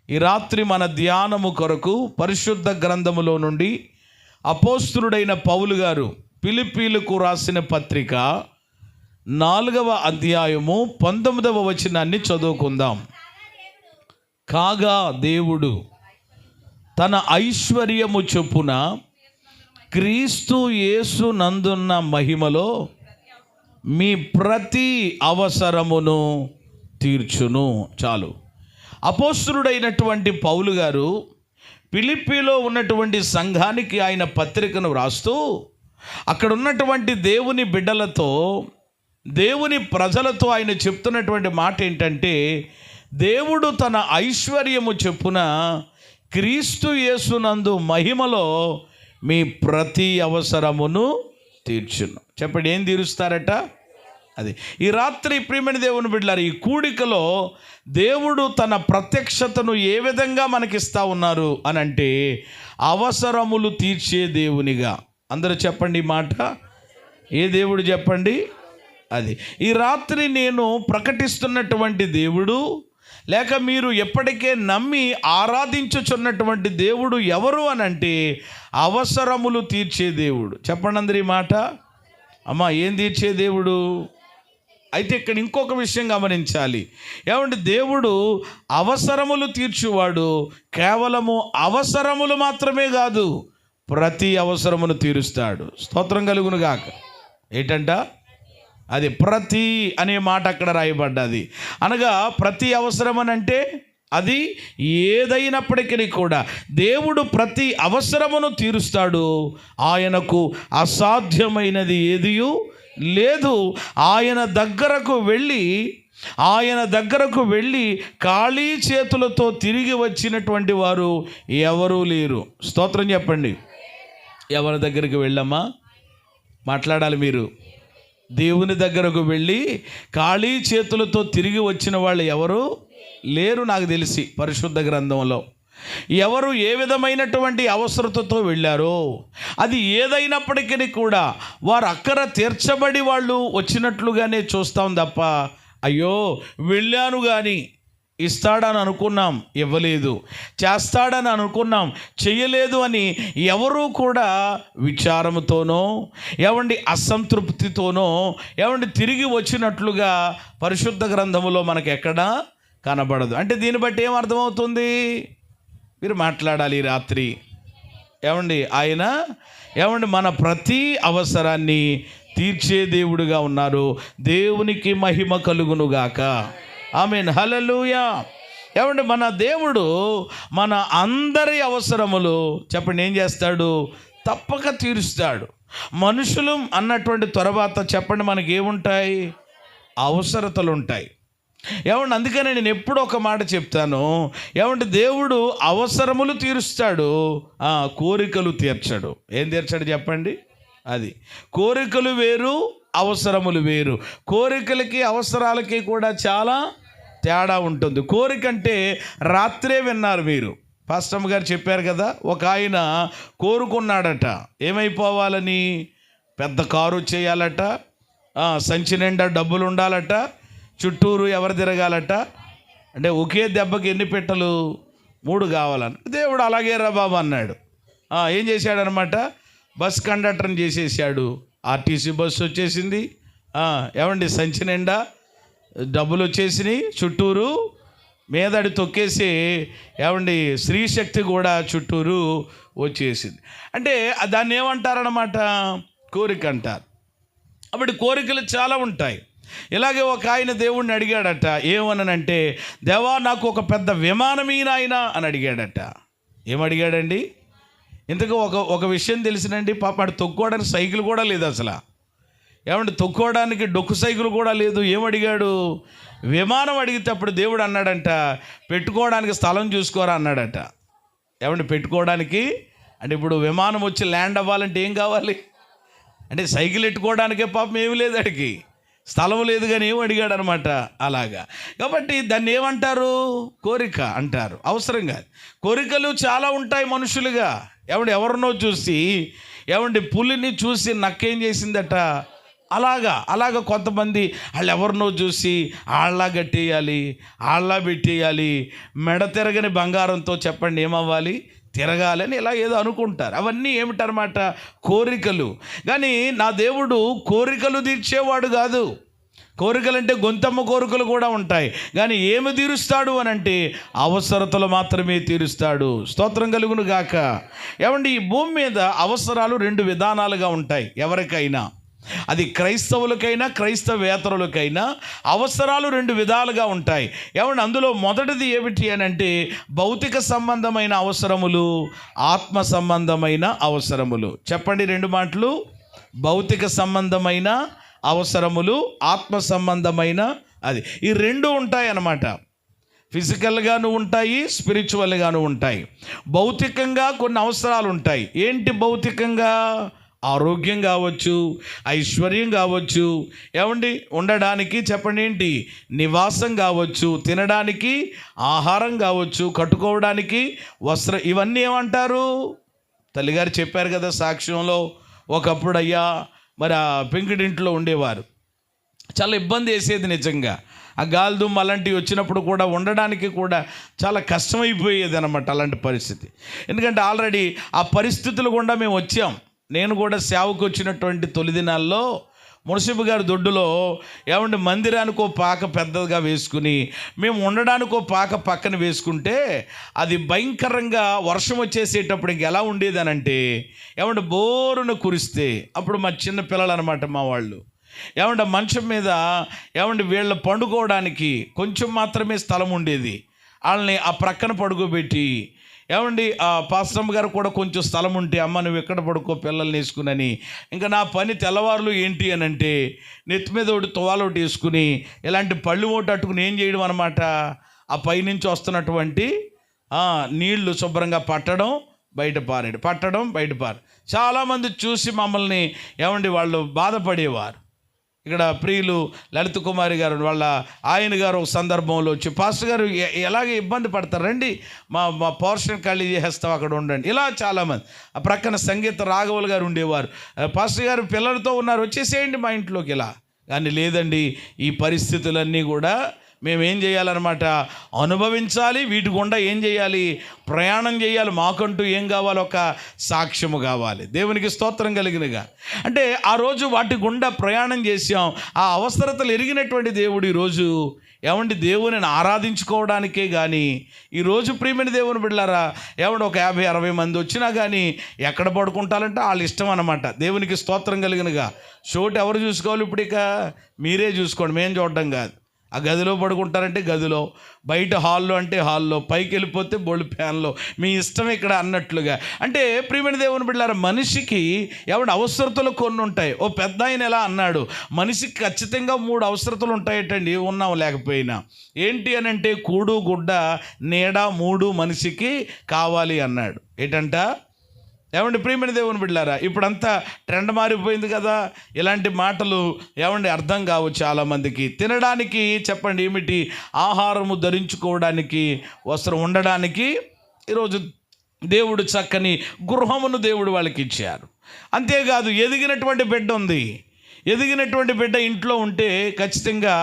ఈ రాత్రి మన ధ్యానము కొరకు పరిశుద్ధ గ్రంథములో నుండి అపోస్తులుడైన పౌలు గారు ఫిలిప్పీలకు రాసిన పత్రిక 4వ అధ్యాయము 19వ వచనాన్ని చదువుకుందాం. కాగా దేవుడు తన ఐశ్వర్యము చొప్పున క్రీస్తు యేసు నందున్న మహిమలో మీ ప్రతి అవసరమును తీర్చును. చాలు. అపోస్తులుడైనటువంటి పౌలు గారు ఫిలిప్పీలో ఉన్నటువంటి సంఘానికి ఆయన పత్రికను వ్రాస్తూ అక్కడ ఉన్నటువంటి దేవుని బిడ్డలతో, దేవుని ప్రజలతో ఆయన చెప్తున్నటువంటి మాట ఏంటంటే, దేవుడు తన ఐశ్వర్యము చొప్పున క్రీస్తు యేసునందు మహిమలో మీ ప్రతి అవసరమును తీర్చును. చెప్పండి, ఏం తీరుస్తారట? అది ఈ రాత్రి ప్రియమైన దేవుని బిడ్డలారా, ఈ కూడికలో దేవుడు తన ప్రత్యక్షతను ఏ విధంగా మనకిస్తా ఉన్నారు అని అంటే, అవసరములు తీర్చే దేవునిగా. అందరూ చెప్పండి ఈ మాట. ఏ దేవుడు చెప్పండి? అది ఈ రాత్రి నేను ప్రకటిస్తున్నటువంటి దేవుడు, లేక మీరు ఎప్పటికే నమ్మి ఆరాధించుచున్నటువంటి దేవుడు ఎవరు అని అంటే, అవసరములు తీర్చే దేవుడు. చెప్పండి అందరి మాట. అమ్మా, ఏం తీర్చే దేవుడు? అయితే ఇక్కడ ఇంకొక విషయం గమనించాలి. ఏమంటే, దేవుడు అవసరములు తీర్చువాడు. కేవలము అవసరములు మాత్రమే కాదు, ప్రతి అవసరమును తీరుస్తాడు. స్తోత్రం కలుగును గాక. ఏంటంట? అది ప్రతి అనే మాట అక్కడ రాయబడ్డది. అనగా ప్రతి అవసరం అని అంటే అది ఏదైనప్పటికీ కూడా దేవుడు ప్రతి అవసరమును తీరుస్తాడు. ఆయనకు అసాధ్యమైనది ఏదియూ లేదు. ఆయన దగ్గరకు వెళ్ళి ఖాళీ చేతులతో తిరిగి వచ్చినటువంటి వారు ఎవరూ లేరు. స్తోత్రం చెప్పండి. ఎవరి దగ్గరికి వెళ్ళమ్మా? మాట్లాడాలి మీరు. దేవుని దగ్గరకు వెళ్ళి ఖాళీ చేతులతో తిరిగి వచ్చిన వాళ్ళు ఎవరు లేరు నాకు తెలిసి. పరిశుద్ధ గ్రంథంలో ఎవరు ఏ విధమైనటువంటి అవసరతతో వెళ్ళారో, అది ఏదైనప్పటికీ కూడా వారు అక్కర తీర్చబడి వాళ్ళు వచ్చినట్లుగానే చూస్తాం తప్ప, అయ్యో వెళ్ళాను కానీ ఇస్తాడని అనుకున్నాం ఇవ్వలేదు, చేస్తాడని అనుకున్నాం చెయ్యలేదు అని ఎవరూ కూడా విచారంతోనో అసంతృప్తితోనో తిరిగి వచ్చినట్లుగా పరిశుద్ధ గ్రంథములో మనకు ఎక్కడా కనబడదు. అంటే దీన్ని బట్టి ఏం అర్థమవుతుంది? మీరు మాట్లాడాలి ఈ రాత్రి. ఆయన మన ప్రతి అవసరాన్ని తీర్చే దేవుడుగా ఉన్నారు. దేవునికి మహిమ కలుగునుగాక. ఆమేన్, హల్లెలూయా. మన దేవుడు మన అందరి అవసరములు చెప్పండి ఏం చేస్తాడు? తప్పక తీరుస్తాడు. మనుషులు అన్నటువంటి తర్వాత చెప్పండి మనకి ఏముంటాయి? అవసరతలు ఉంటాయి. అందుకనే నేను ఎప్పుడు ఒక మాట చెప్తాను. దేవుడు అవసరములు తీరుస్తాడు, కోరికలు తీర్చడు. ఏం తీర్చాడు చెప్పండి? అది కోరికలు వేరు, అవసరములు వేరు. కోరికలకి అవసరాలకి కూడా చాలా తేడా ఉంటుంది. కోరిక అంటే రాత్రే విన్నారు మీరు, పాస్టమ్ గారు చెప్పారు కదా. ఒక ఆయన కోరుకున్నాడట ఏమైపోవాలని? పెద్ద కారు చేయాలట, సంచి నిండా డబ్బులు ఉండాలట, చుట్టూరు ఎవరు తిరగాలట. అంటే ఒకే దెబ్బకి ఎన్ని పెట్టలు? 3 కావాలని. దేవుడు అలాగే రా బాబు అన్నాడు. ఏం చేశాడనమాట? బస్ కండక్టర్ని చేసేసాడు. ఆర్టీసీ బస్సు వచ్చేసింది. సంచి నిండా డబ్బులు వచ్చేసినాయి, చుట్టూరు మీదడి తొక్కేసి స్త్రీశక్తి కూడా చుట్టూరు వచ్చేసింది. అంటే దాన్ని ఏమంటారనమాట? కోరిక అంటారు. అప్పుడు కోరికలు చాలా ఉంటాయి. ఇలాగే ఒక ఆయన దేవుణ్ణి అడిగాడట. ఏమనంటే, దేవా నాకు ఒక పెద్ద విమానం ఈయన అని అడిగాడట. ఏమడిగాడండి? ఇంతకు ఒక విషయం తెలిసినండి, పాప తొక్కోవడానికి సైకిల్ కూడా లేదు అసలు. తొక్కోవడానికి డొక్కు సైకిల్ కూడా లేదు. ఏమడిగాడు? విమానం. అడిగితే అప్పుడు దేవుడు అన్నాడంట, పెట్టుకోవడానికి స్థలం చూసుకోరా అన్నాడట. పెట్టుకోవడానికి అంటే ఇప్పుడు విమానం వచ్చి ల్యాండ్ అవ్వాలంటే ఏం కావాలి? అంటే సైకిల్ ఎట్టుకోవడానికే పాపం ఏమి లేదు, అడిగి స్థలం లేదు, కానీ ఏం అడిగాడు అనమాట. అలాగా. కాబట్టి దాన్ని ఏమంటారు? కోరిక అంటారు, అవసరం కాదు. కోరికలు చాలా ఉంటాయి మనుషులుగా. ఎవరినో చూసి పులిని చూసి నక్కేం చేసిందట? అలాగా కొంతమంది వాళ్ళు ఎవరినో చూసి ఆళ్ళ కట్టేయాలి, ఆళ్ళ పెట్టేయాలి, మెడ తిరగని బంగారంతో చెప్పండి ఏమవ్వాలి, తిరగాలని ఇలా ఏదో అనుకుంటారు. అవన్నీ ఏమిటన్నమాట, కోరికలు. కానీ నా దేవుడు కోరికలు తీర్చేవాడు కాదు. కోరికలంటే గొంతమ్మ కోరికలు కూడా ఉంటాయి, కానీ ఏమి తీరుస్తాడు అని అంటే అవసరతలు మాత్రమే తీరుస్తాడు. స్తోత్రం కలుగును గాక. ఏమండి, ఈ భూమి మీద అవసరాలు 2 విధానాలుగా ఉంటాయి. ఎవరికైనా, అది క్రైస్తవులకైనా క్రైస్తవేతరులకైనా అవసరాలు 2 విధాలుగా ఉంటాయి. ఏమంటే అందులో మొదటిది ఏమిటి అని అంటే భౌతిక సంబంధమైన అవసరములు, ఆత్మ సంబంధమైన అవసరములు. చెప్పండి 2 మాటలు. భౌతిక సంబంధమైన అవసరములు, ఆత్మ సంబంధమైన అది. ఈ 2 ఉంటాయి అన్నమాట. ఫిజికల్గాను ఉంటాయి, స్పిరిచువల్గాను ఉంటాయి. భౌతికంగా కొన్ని అవసరాలు ఉంటాయి. ఏంటి భౌతికంగా? ఆరోగ్యం కావచ్చు, ఐశ్వర్యం కావచ్చు, ఏమండి ఉండడానికి చెప్పండి ఏంటి, నివాసం కావచ్చు, తినడానికి ఆహారం కావచ్చు, కట్టుకోవడానికి వస్త్రం. ఇవన్నీ ఏమంటారు? తల్లిగారు చెప్పారు కదా సాక్ష్యంలో, ఒకప్పుడు అయ్యా మరి ఆ పెంకుడింట్లో ఉండేవారు. చాలా ఇబ్బంది వేసేది నిజంగా. ఆ గాలిదుమ్మ అలాంటివి వచ్చినప్పుడు కూడా ఉండడానికి కూడా చాలా కష్టమైపోయేది అనమాట అలాంటి పరిస్థితి. ఎందుకంటే ఆల్రెడీ ఆ పరిస్థితులు గుండా మేము వచ్చాం. నేను కూడా సేవకు వచ్చినటువంటి తొలి దినాల్లో మున్సిపల్ గారి దొడ్డులో ఏమంటే మందిరానికి ఓ పాక పెద్దగా వేసుకుని మేము ఉండడానికి ఓ పాక పక్కన వేసుకుంటే అది భయంకరంగా వర్షం వచ్చేసేటప్పుడు ఇంక ఎలా ఉండేది అని అంటే ఏమంటే బోరున కురిస్తే అప్పుడు మా చిన్న పిల్లలు అనమాట మా వాళ్ళు ఏమంటే మంచం మీద ఏమంటే వీళ్ళ పండుకోవడానికి కొంచెం మాత్రమే స్థలం ఉండేది. వాళ్ళని ఆ ప్రక్కన పడుకోబెట్టి ఏమండి ఆ పాస్టమ్ గారు కూడా కొంచెం స్థలం ఉంటే అమ్మ నువ్వు ఎక్కడ పడుకో పిల్లల్ని వేసుకునని. ఇంకా నా పని తెల్లవారులు ఏంటి అని అంటే నెత్తి మీద ఒకటి తువాలు ఒకటి వేసుకుని ఇలాంటి పళ్ళు ఒకటి అట్టుకుని ఏం చేయడం అనమాట, ఆ పైనుంచి వస్తున్నటువంటి నీళ్లు శుభ్రంగా పట్టడం బయట పారేడు, పట్టడం బయట పారు. చాలామంది చూసి మమ్మల్ని ఏమండి వాళ్ళు బాధపడేవారు. ఇక్కడ ప్రియులు లలిత కుమారి గారు వాళ్ళ ఆయన గారు ఒక సందర్భంలో వచ్చి పాస్టర్ గారు ఎలాగే ఇబ్బంది పడతారు రండి మా పోర్షన్ ఖాళీ చేసేస్తాం అక్కడ ఉండండి. ఇలా చాలామంది ఆ ప్రక్కన సంగీత రాఘవులు గారు ఉండేవారు, పాస్టర్ గారు పిల్లలతో ఉన్నారు వచ్చేసేయండి మా ఇంట్లోకి. ఇలా కానీ లేదండి, ఈ పరిస్థితులన్నీ కూడా మేమేం చేయాలన్నమాట, అనుభవించాలి. వీటి గుండా ఏం చేయాలి, ప్రయాణం చేయాలి. మాకంటూ ఏం కావాలి, ఒక సాక్ష్యము కావాలి. దేవునికి స్తోత్రం కలిగినగా. అంటే ఆ రోజు వాటి గుండా ప్రయాణం చేసాం. ఆ అవసరతలు ఎరిగినటువంటి దేవుడు ఈరోజు ఏమండి దేవుని ఆరాధించుకోవడానికే కానీ ఈరోజు ప్రియమైన దేవుని బిడ్డలారా ఏమంటే ఒక 50-60 మంది వచ్చినా కానీ ఎక్కడ పడుకుంటారంటే వాళ్ళ ఇష్టం అన్నమాట. దేవునికి స్తోత్రం కలిగినగా. చోటు ఎవరు చూసుకోవాలి, ఇప్పుడు ఇక మీరే చూసుకోండి, మేము చూడడం కాదు. ఆ గదిలో పడుకుంటారంటే గదిలో, బయట హాల్లో అంటే హాల్లో, పైకి వెళ్ళిపోతే బోల్డ్ ఫ్యాన్లో, మీ ఇష్టం ఇక్కడ అన్నట్లుగా. అంటే ప్రియమైన దేవుని బిడ్డలారా మనిషికి ఎవరి అవసరతలు కొన్ని ఉంటాయి. ఓ పెద్ద ఆయన ఎలా అన్నాడు, మనిషికి ఖచ్చితంగా 3 అవసరతలు ఉంటాయటండి ఉన్నాం లేకపోయినా. ఏంటి అని అంటే కూడు గుడ్డ నీడ 3 మనిషికి కావాలి అన్నాడు. ఏంటంట ఏమండి ప్రియమైన దేవుని బిడ్డలారా, ఇప్పుడంతా ట్రెండ్ మారిపోయింది కదా, ఇలాంటి మాటలు ఏమండి అర్థం కావు చాలామందికి. తినడానికి చెప్పండి ఏమిటి, ఆహారము ధరించుకోవడానికి, వస్త్రం ఉండడానికి ఈరోజు దేవుడు చక్కని గృహమును దేవుడు వాళ్ళకి ఇచ్చారు. అంతేకాదు ఎదిగినటువంటి బిడ్డ ఉంది. ఎదిగినటువంటి బిడ్డ ఇంట్లో ఉంటే ఖచ్చితంగా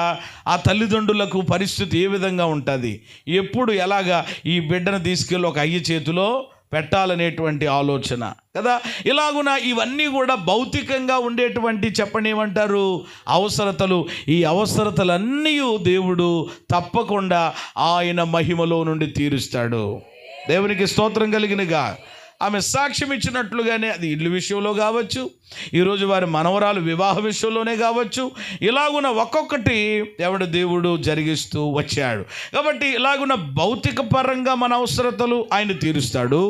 ఆ తల్లిదండ్రులకు పరిస్థితి ఏ విధంగా ఉంటుంది, ఎప్పుడు ఎలాగా ఈ బిడ్డను తీసుకెళ్ళి ఒక అయ్య చేతిలో పెట్టాలనేటువంటి ఆలోచన కదా. ఇలాగున ఇవన్నీ కూడా భౌతికంగా ఉండేటువంటి చెప్పండి ఏమంటారు అవసరతలు. ఈ అవసరతలన్నీ దేవుడు తప్పకుండా ఆయన మహిమలో నుండి తీరుస్తాడు. దేవునికి స్తోత్రం కలిగినగా. ఆమె సాక్ష్యం ఇచ్చినట్లుగానే అది ఇల్లు విషయంలో కావచ్చు, ఈరోజు వారి మనవరాలు వివాహ విషయంలోనే కావచ్చు, ఇలాగున ఒక్కొక్కటి ఎవడు దేవుడు జరిగిస్తూ వచ్చాడు. కాబట్టి ఇలాగున భౌతిక పరంగా మన అవసరతలు ఆయన తీరుస్తాడు.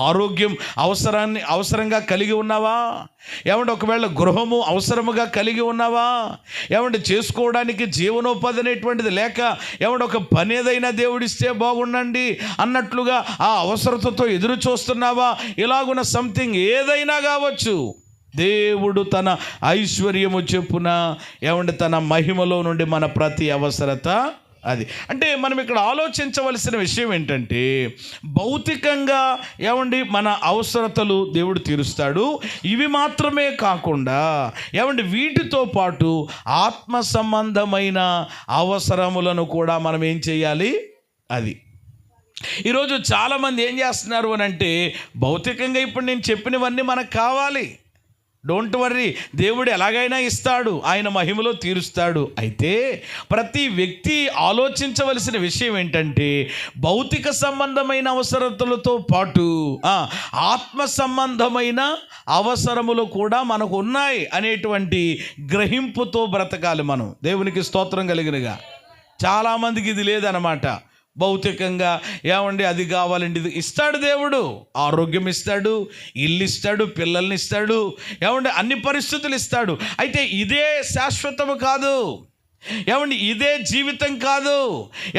ఆరోగ్యం అవసరంగా కలిగి ఉన్నావా, ఏమంటే ఒకవేళ గృహము అవసరముగా కలిగి ఉన్నావా, ఏమంటే చేసుకోవడానికి జీవనోపాధి అనేటువంటిది లేక ఏమంటే ఒక పని ఏదైనా దేవుడిస్తే బాగుండండి అన్నట్లుగా ఆ అవసరతతో ఎదురు చూస్తున్నావా, ఇలాగున్న సంథింగ్ ఏదైనా కావచ్చు, దేవుడు తన ఐశ్వర్యము చెప్పున ఏమంటే తన మహిమలో నుండి మన ప్రతి అవసరత అది అంటే మనం ఇక్కడ ఆలోచించవలసిన విషయం ఏంటంటే, భౌతికంగా ఏమండి మన అవసరతలు దేవుడు తీరుస్తాడు. ఇవి మాత్రమే కాకుండా ఏమండి వీటితో పాటు ఆత్మ సంబంధమైన అవసరములను కూడా మనం ఏం చేయాలి? అది ఈరోజు చాలామంది ఏం చేస్తున్నారు అని అంటే, భౌతికంగా ఇప్పుడు నేను చెప్పినవన్నీ మనకు కావాలి, డోంట్ వర్రీ, దేవుడు ఎలాగైనా ఇస్తాడు, ఆయన మహిమలో తీరుస్తాడు. అయితే ప్రతి వ్యక్తి ఆలోచించవలసిన విషయం ఏంటంటే, భౌతిక సంబంధమైన అవసరతలతో పాటు ఆత్మ సంబంధమైన అవసరములు కూడా మనకు ఉన్నాయి అనేటువంటి గ్రహింపుతో బ్రతకాలి మనం. దేవునికి స్తోత్రం కలిగినగా. చాలామందికి ఇది లేదనమాట. భౌతికంగా ఏమండి అది కావాలండి, ఇది ఇస్తాడు దేవుడు, ఆరోగ్యం ఇస్తాడు, ఇల్లు ఇస్తాడు, పిల్లల్ని ఇస్తాడు, ఏమండి అన్ని పరిస్థితులు ఇస్తాడు. అయితే ఇదే శాశ్వతము కాదు, ఏమండి ఇదే జీవితం కాదు.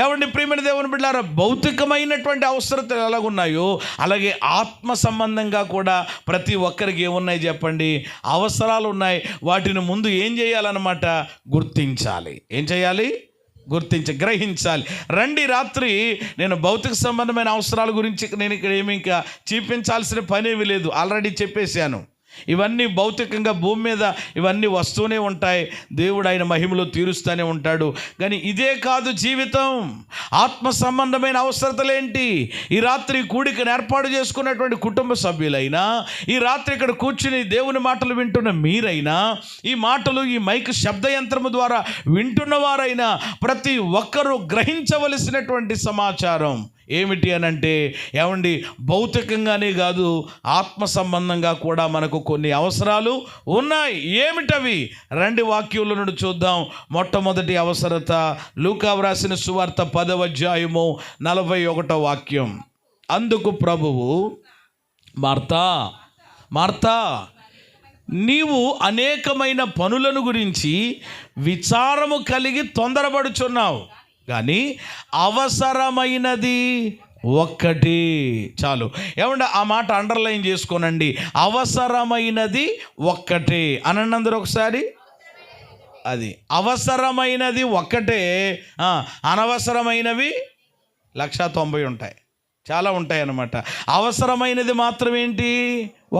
ఏమండి ప్రియమైన దేవుని బిడ్డలారా, భౌతికమైనటువంటి అవసరతలు ఎలాగున్నాయో అలాగే ఆత్మ సంబంధంగా కూడా ప్రతి ఒక్కరికి ఏమున్నాయి చెప్పండి? అవసరాలు ఉన్నాయి. వాటిని ముందు ఏం చేయాలన్నమాట? గుర్తించాలి. ఏం చేయాలి? గ్రహించాలి. రండి, రాత్రి నేను భౌతిక సంబంధమైన అవసరాల గురించి నేను ఇక్కడ ఏమి ఇంకా చూపించాల్సిన పనేమి లేదు, ఆల్రెడీ చెప్పేశాను. ఇవన్నీ భౌతికంగా భూమి మీద ఇవన్నీ వస్తూనే ఉంటాయి, దేవుడు ఆయన మహిమలో తీరుస్తూనే ఉంటాడు. కానీ ఇదే కాదు జీవితం. ఆత్మ సంబంధమైన అవసరతలేంటి? ఈ రాత్రి కూడికను ఏర్పాటు చేసుకున్నటువంటి కుటుంబ సభ్యులైనా, ఈ రాత్రి ఇక్కడ కూర్చుని దేవుని మాటలు వింటున్న మీరైనా, ఈ మాటలు ఈ మైక్ శబ్ద యంత్రము ద్వారా వింటున్న వారైనా, ప్రతి ఒక్కరూ గ్రహించవలసినటువంటి సమాచారం ఏమిటి అని అంటే, ఏమండి భౌతికంగానే కాదు ఆత్మ సంబంధంగా కూడా మనకు కొన్ని అవసరాలు ఉన్నాయి. ఏమిటవి? రండి వాక్యంలో నుండి చూద్దాం. మొట్టమొదటి అవసరత లూకా వ్రాసిన సువార్త 10వ అధ్యాయము 41వ వాక్యం. అందుకు ప్రభువు, మార్తా మార్తా, నీవు అనేకమైన పనులను గురించి విచారము కలిగి తొందరపడుచున్నావు, కానీ అవసరమైనది ఒక్కటి చాలు. ఏమంటే ఆ మాట అండర్లైన్ చేసుకోనండి. అవసరమైనది ఒక్కటే అనండి అందరూ ఒకసారి. అది అవసరమైనది ఒక్కటే. అనవసరమైనవి 190 ఉంటాయి, చాలా ఉంటాయి అన్నమాట. అవసరమైనది మాత్రం ఏంటి?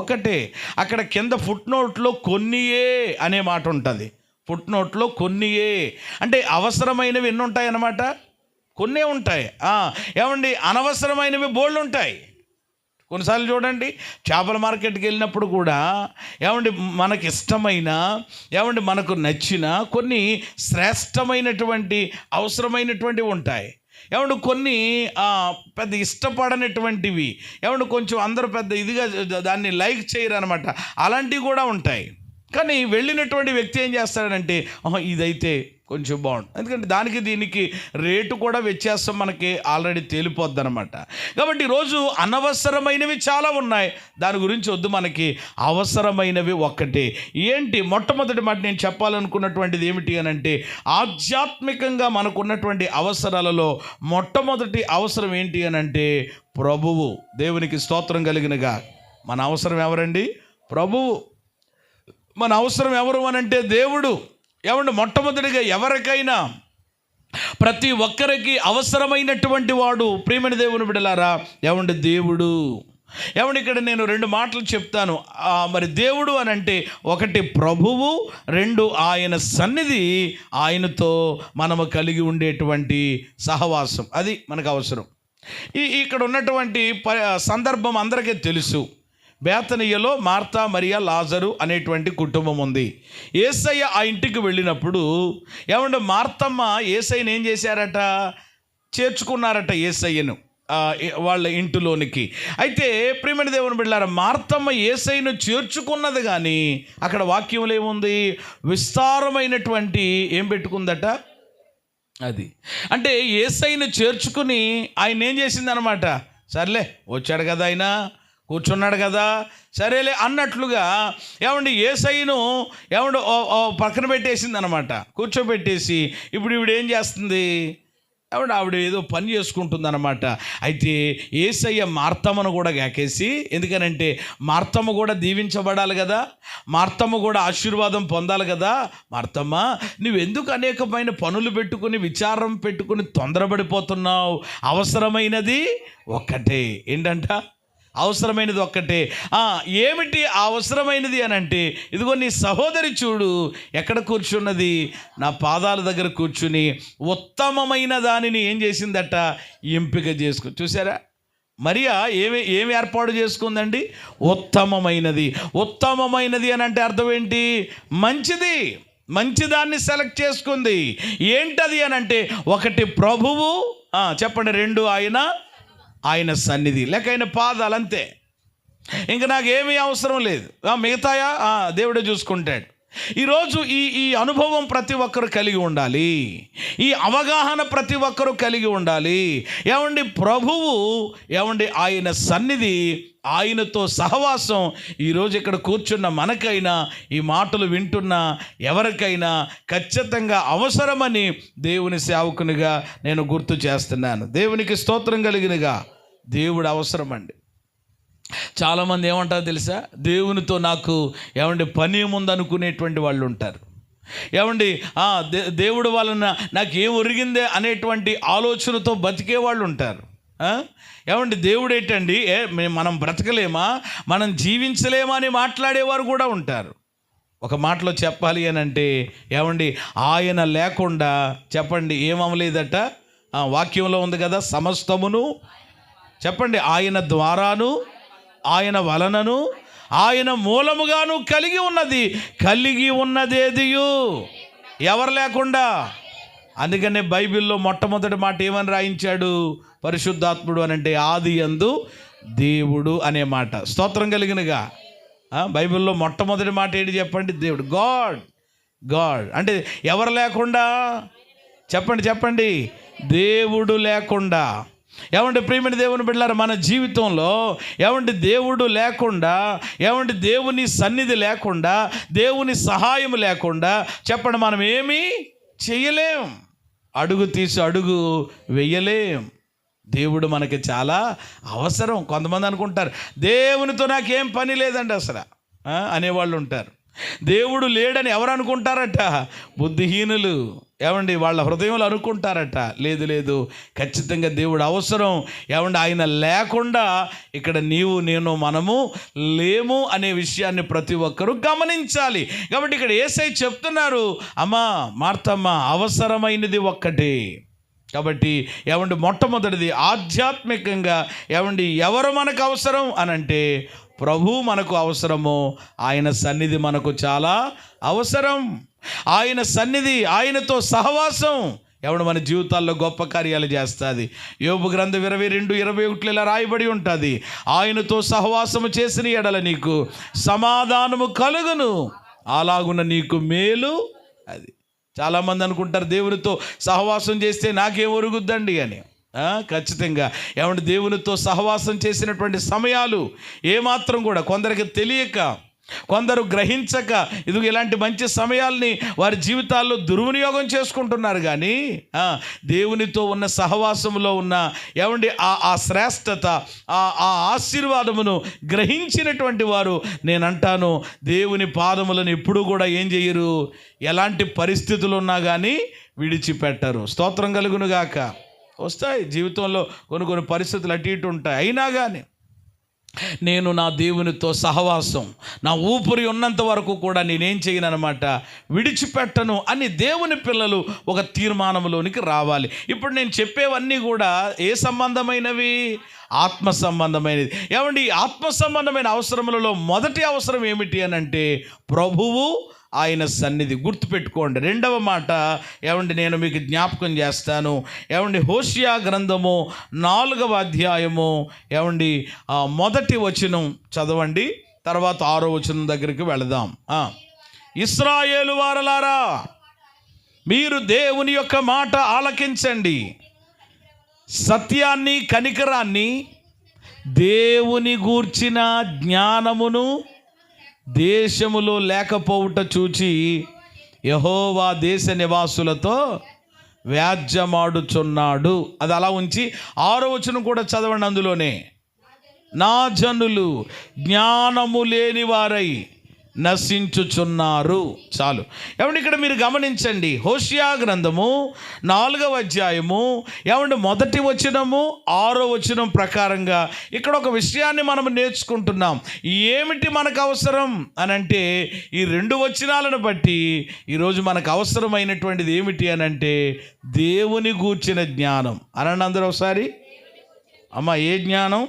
ఒకటే. అక్కడ కింద ఫుట్ నోట్లో కొన్నియే అనే మాట ఉంటుంది. ఫుట్ నోట్లో కొన్నియే అంటే అవసరమైనవి ఎన్ని ఉంటాయి అన్నమాట? కొన్నే ఉంటాయి. ఏమండి అనవసరమైనవి బోళ్ళు ఉంటాయి. కొన్నిసార్లు చూడండి, చేపల మార్కెట్కి వెళ్ళినప్పుడు కూడా ఏమండి మనకి ఇష్టమైన, ఏమండి మనకు నచ్చిన కొన్ని శ్రేష్టమైనటువంటి అవసరమైనటువంటివి ఉంటాయి. ఏమంటే కొన్ని పెద్ద ఇష్టపడనటువంటివి, ఏమంటే కొంచెం అందరూ పెద్ద ఇదిగా దాన్ని లైక్ చేయరు అనమాట, అలాంటివి కూడా ఉంటాయి. కానీ వెళ్ళినటువంటి వ్యక్తి ఏం చేస్తాడంటే, ఇదైతే కొంచెం బాగుంటుంది, ఎందుకంటే దానికి దీనికి రేటు కూడా వ్యత్యాసం మనకి ఆల్రెడీ తేలిపోద్ది అనమాట. కాబట్టి ఈరోజు అనవసరమైనవి చాలా ఉన్నాయి, దాని గురించి వద్దు, మనకి అవసరమైనవి ఒక్కటే. ఏంటి? మొట్టమొదటి మాట నేను చెప్పాలనుకున్నటువంటిది ఏమిటి అని అంటే, ఆధ్యాత్మికంగా మనకున్నటువంటి అవసరాలలో మొట్టమొదటి అవసరం ఏంటి అని అంటే ప్రభువు. దేవునికి స్తోత్రం కలిగినగా. మన అవసరం ఎవరండి? ప్రభువు. మన అవసరం ఎవరు అని అంటే దేవుడు. ఏమంటే మొట్టమొదటిగా ఎవరికైనా ప్రతి ఒక్కరికి అవసరమైనటువంటి వాడు ప్రియమైన దేవుని బిడ్డలారా ఏమంటే దేవుడు. ఏమంటే ఇక్కడ నేను 2 మాటలు చెప్తాను. మరి దేవుడు అని అంటే ఒకటి ప్రభువు, 2 ఆయన సన్నిధి, ఆయనతో మనము కలిగి ఉండేటువంటి సహవాసం, అది మనకు అవసరం. ఇక్కడ ఉన్నటువంటి సందర్భం అందరికీ తెలుసు. బేతనియలో మార్తా, మరియా, లాజరు అనేటువంటి కుటుంబం ఉంది. యేసయ్య ఆ ఇంటికి వెళ్ళినప్పుడు ఏమంటే మార్తమ్మ యేసయ్యను ఏం చేశారట? చేర్చుకున్నారట యేసయ్యను వాళ్ళ ఇంటిలోనికి. అయితే ప్రియమైన దేవుని బిడ్డలారా, మార్తమ్మ యేసయ్యను చేర్చుకున్నది, కానీ అక్కడ వాక్యంలో ఏముంది? విస్తారమైనటువంటి ఏం పెట్టుకుందట? అది అంటే యేసయ్యను చేర్చుకుని ఆయన ఏం చేసిందనమాట? సర్లే వచ్చాడు కదా, ఆయన కూర్చున్నాడు కదా, సరేలే అన్నట్లుగా ఏమండి యేసయ్యను ఏమండి పక్కన పెట్టేసింది అనమాట, కూర్చోబెట్టేసి ఇప్పుడు ఈవిడ ఏం చేస్తుంది? ఆవిడ ఏదో పని చేసుకుంటుందన్నమాట. అయితే యేసయ్య మార్తమ్మను కూడా కేకేసి, ఎందుకనంటే మార్తమ్మ కూడా దీవించబడాలి కదా, మార్తమ్మ కూడా ఆశీర్వాదం పొందాలి కదా. మార్తమ్మ, నువ్వెందుకు అనేకమైన పనులు పెట్టుకుని విచారం పెట్టుకుని తొందరపడిపోతున్నావు? అవసరమైనది ఒక్కటే. ఏంటంట? అవసరమైనది ఒక్కటే. ఏమిటి ఆ అవసరమైనది అని అంటే, ఇదిగో నీ సహోదరి చూడు ఎక్కడ కూర్చున్నది, నా పాదాల దగ్గర కూర్చుని ఉత్తమమైన దానిని ఏం చేసిందట, ఎంపిక చేసుకో. చూసారా, మరియా ఏమి ఏర్పాటు చేసుకుందండి? ఉత్తమమైనది. ఉత్తమమైనది అని అంటే అర్థం ఏంటి? మంచిది, మంచిదాన్ని సెలెక్ట్ చేసుకుంది. ఏంటది అని అంటే, ఒకటి ప్రభువు, చెప్పండి, రెండు ఆయన సన్నిధి, లేక ఆయన పాదాలు, అంతే. ఇంకా నాకేమీ అవసరం లేదు, మిగతాయా దేవుడే చూసుకుంటాడు. ఈరోజు ఈ అనుభవం ప్రతి ఒక్కరు కలిగి ఉండాలి. ఈ అవగాహన ప్రతి ఒక్కరు కలిగి ఉండాలి. ఏమండి, ప్రభువు, ఏమండి, ఆయన సన్నిధి, ఆయనతో సహవాసం ఈరోజు ఇక్కడ కూర్చున్న మనకైనా, ఈ మాటలు వింటున్న ఎవరికైనా ఖచ్చితంగా అవసరమని దేవుని సేవకునిగా నేను గుర్తు చేస్తున్నాను. దేవునికి స్తోత్రం కలిగినగా. దేవుడు అవసరం అండి. చాలామంది ఏమంటారు తెలుసా? దేవునితో నాకు ఏమండి పని ముందనుకునేటువంటి వాళ్ళు ఉంటారు. ఏమండి, దేవుడు వలన నాకు ఏం ఒరిగిందే అనేటువంటి ఆలోచనతో బతికే వాళ్ళు ఉంటారు. ఏమండి, దేవుడు ఏంటండి, మనం బ్రతకలేమా, మనం జీవించలేమా అని మాట్లాడేవారు కూడా ఉంటారు. ఒక మాటలో చెప్పాలి అని అంటే, ఏమండి, ఆయన లేకుండా, చెప్పండి, ఏమవలేదట. వాక్యంలో ఉంది కదా, సమస్తమును, చెప్పండి, ఆయన ద్వారాను, ఆయన వలనను, ఆయన మూలముగాను కలిగి ఉన్నదేదియు ఎవరు లేకుండా. అందుకనే బైబిల్లో మొట్టమొదటి మాట ఏమని రాయించాడు పరిశుద్ధాత్ముడు అని అంటే, ఆది యందు దేవుడు అనే మాట. స్తోత్రం కలిగినగా. బైబిల్లో మొట్టమొదటి మాట ఏంటి చెప్పండి? దేవుడు, గాడ్ అంటే ఎవరు లేకుండా, చెప్పండి, దేవుడు లేకుండా. ఏమంటే ప్రియమైన దేవుని బిడ్డలారా, మన జీవితంలో ఏమంటే దేవుడు లేకుండా, ఏమంటే దేవుని సన్నిధి లేకుండా, దేవుని సహాయం లేకుండా, చెప్పండి, మనం ఏమీ చేయలేం. అడుగు తీసి అడుగు వెయ్యలేం. దేవుడు మనకి చాలా అవసరం. కొంతమంది అనుకుంటారు దేవునితో నాకేం పని లేదండి అసలు అనేవాళ్ళు ఉంటారు. దేవుడు లేడని ఎవరు అనుకుంటారట? బుద్ధిహీనులు. ఏమండి, వాళ్ళ హృదయంలో అనుకుంటారట. లేదు, ఖచ్చితంగా దేవుడు అవసరం. ఏమండి, ఆయన లేకుండా ఇక్కడ నీవు నేను మనము లేము అనే విషయాన్ని ప్రతి ఒక్కరూ గమనించాలి. కాబట్టి ఇక్కడ యేసయ్య చెప్తున్నారు, అమ్మా మార్తమ్మ, అవసరమైనది ఒక్కటే. కాబట్టి ఏమండి, మొట్టమొదటిది ఆధ్యాత్మికంగా ఏమండి, ఎవరు మనకు అవసరం అని అంటే, ప్రభు మనకు అవసరము. ఆయన సన్నిధి మనకు చాలా అవసరం. ఆయన సన్నిధి, ఆయనతో సహవాసం ఎవడు మన జీవితాల్లో గొప్ప కార్యాలు చేస్తుంది. యోబు గ్రంథం 22:21 ఇలా రాయబడి ఉంటుంది, ఆయనతో సహవాసము చేసిన ఎడల నీకు సమాధానము కలుగును, అలాగున నీకు మేలు. అది చాలామంది అనుకుంటారు దేవునితో సహవాసం చేస్తే నాకేం ఒరుగుద్దండి అని. ఖచ్చితంగా ఏమంటే దేవునితో సహవాసం చేసినటువంటి సమయాలు ఏమాత్రం కూడా కొందరికి తెలియక, కొందరు గ్రహించక, ఇది ఇలాంటి మంచి సమయాల్ని వారి జీవితాల్లో దుర్వినియోగం చేసుకుంటున్నారు. కానీ దేవునితో ఉన్న సహవాసంలో ఉన్న ఏమండి ఆ శ్రేష్టత, ఆ ఆశీర్వాదమును గ్రహించినటువంటి వారు, నేనంటాను, దేవుని పాదములను ఎప్పుడూ కూడా ఏం చేయరు, ఎలాంటి పరిస్థితులు ఉన్నా కానీ విడిచిపెట్టరు. స్తోత్రం కలుగునుగాక. వస్తాయి జీవితంలో కొన్ని పరిస్థితులు అటు ఇటు ఉంటాయి. అయినా కానీ నేను నా దేవునితో సహవాసం, నా ఊపిరి ఉన్నంత వరకు కూడా నేనేం చేయనన్నమాట, విడిచిపెట్టను అని దేవుని పిల్లలు ఒక తీర్మానంలోనికి రావాలి. ఇప్పుడు నేను చెప్పేవన్నీ కూడా ఏ సంబంధమైనవి? ఆత్మ సంబంధమైనది. ఏమండి, ఆత్మ సంబంధమైన అవసరములలో మొదటి అవసరం ఏమిటి అని అంటే, ప్రభువు, ఆయన సన్నిధి. గుర్తుపెట్టుకోండి. రెండవ మాట ఏమండి, నేను మీకు జ్ఞాపకం చేస్తాను. ఏమండి, హోషియా గ్రంథము 4వ అధ్యాయము ఏమండి మొదటి వచనం చదవండి, తర్వాత 6వ వచనం దగ్గరికి వెళదాం. ఇశ్రాయేలు వారలారా, మీరు దేవుని యొక్క మాట ఆలకించండి. సత్యాన్ని, కనికరాన్ని, దేవుని గూర్చిన జ్ఞానమును దేశములో లేకపోవుట చూచి యెహోవా దేశ నివాసులతో వ్యాజ్యమాడుచున్నాడు. అది అలా ఉంచి 6వ వచనం కూడా చదవండి. అందులోనే నా జనులు జ్ఞానము లేని వారై నశించుచున్నారు. చాలు. ఏమంటే ఇక్కడ మీరు గమనించండి, హోషియా గ్రంథము 4వ అధ్యాయము మొదటి వచనము 6వ వచనం ప్రకారంగా ఇక్కడ ఒక విషయాన్ని మనం నేర్చుకుంటున్నాం. ఏమిటి మనకు అవసరం అని అంటే, ఈ 2 వచనాలను బట్టి ఈరోజు మనకు అవసరమైనటువంటిది ఏమిటి అని అంటే, దేవుని గూర్చిన జ్ఞానం. అనండి అందరూ ఒకసారి. అమ్మ, ఏ జ్ఞానం?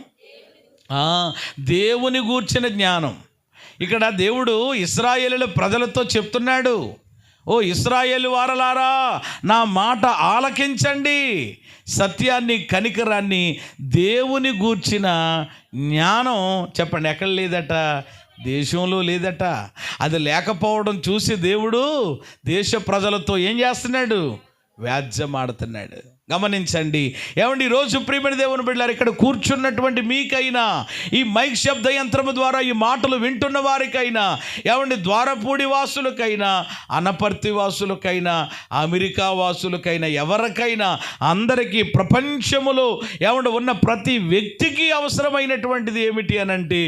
దేవుని గూర్చిన జ్ఞానం. ఇక్కడ దేవుడు ఇశ్రాయేలు ప్రజలతో చెప్తున్నాడు, ఓ ఇశ్రాయేలు వారలారా, నా మాట ఆలకించండి. సత్యాన్ని, కనికరాన్ని, దేవుని గూర్చిన జ్ఞానం చెప్పండి, ఎక్కడ లేదట? దేశంలో లేదట. అది లేకపోవడం చూసి దేవుడు దేశ ప్రజలతో ఏం చేస్తున్నాడు? వ్యాజ్యమాడుతున్నాడు. గమనించండి. ఈరోజు ప్రియమైన దేవుని బిడ్డలారా, ఇక్కడ కూర్చున్నటువంటి మీకైనా, ఈ మైక్ శబ్ద యంత్రము ద్వారా ఈ మాటలు వింటున్న వారికైనా, ద్వారపూడి వాసులకైనా, అనపర్తి వాసులకైనా, అమెరికా వాసులకైనా, ఎవరికైనా, అందరికీ, ప్రపంచములో ఉన్న ప్రతి వ్యక్తికి అవసరమైనటువంటిది ఏమిటి అనంటే,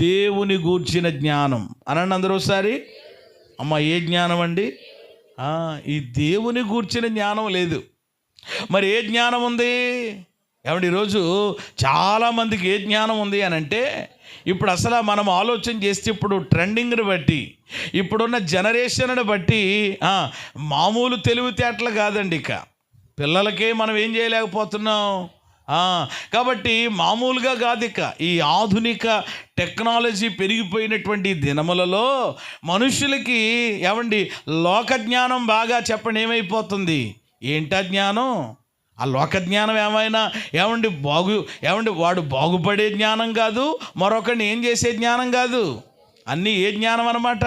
దేవుని గూర్చిన జ్ఞానం. అనండి అందరూ ఒకసారి. అమ్మ, ఏ జ్ఞానం అండి? ఈ దేవుని గూర్చిన జ్ఞానం లేదు. మరి ఏ జ్ఞానం ఉంది? ఈరోజు చాలామందికి ఏ జ్ఞానం ఉంది అని అంటే, ఇప్పుడు అసలు మనం ఆలోచన చేస్తే, ఇప్పుడు ట్రెండింగ్ని బట్టి, ఇప్పుడున్న జనరేషన్ని బట్టి మామూలు తెలివితేటలు కాదండి. ఇక పిల్లలకే మనం ఏం చేయలేకపోతున్నాం. కాబట్టి మామూలుగా కాదు, ఇక ఈ ఆధునిక టెక్నాలజీ పెరిగిపోయినటువంటి దినములలో మనుషులకి లోక జ్ఞానం బాగా చెప్పండి ఏమైపోతుంది? ఏంటా జ్ఞానం? ఆ లోక జ్ఞానం ఏమైనా వాడు బాగుపడే జ్ఞానం కాదు, మరొకరిని ఏం చేసే జ్ఞానం కాదు. అన్నీ ఏ జ్ఞానం అన్నమాట?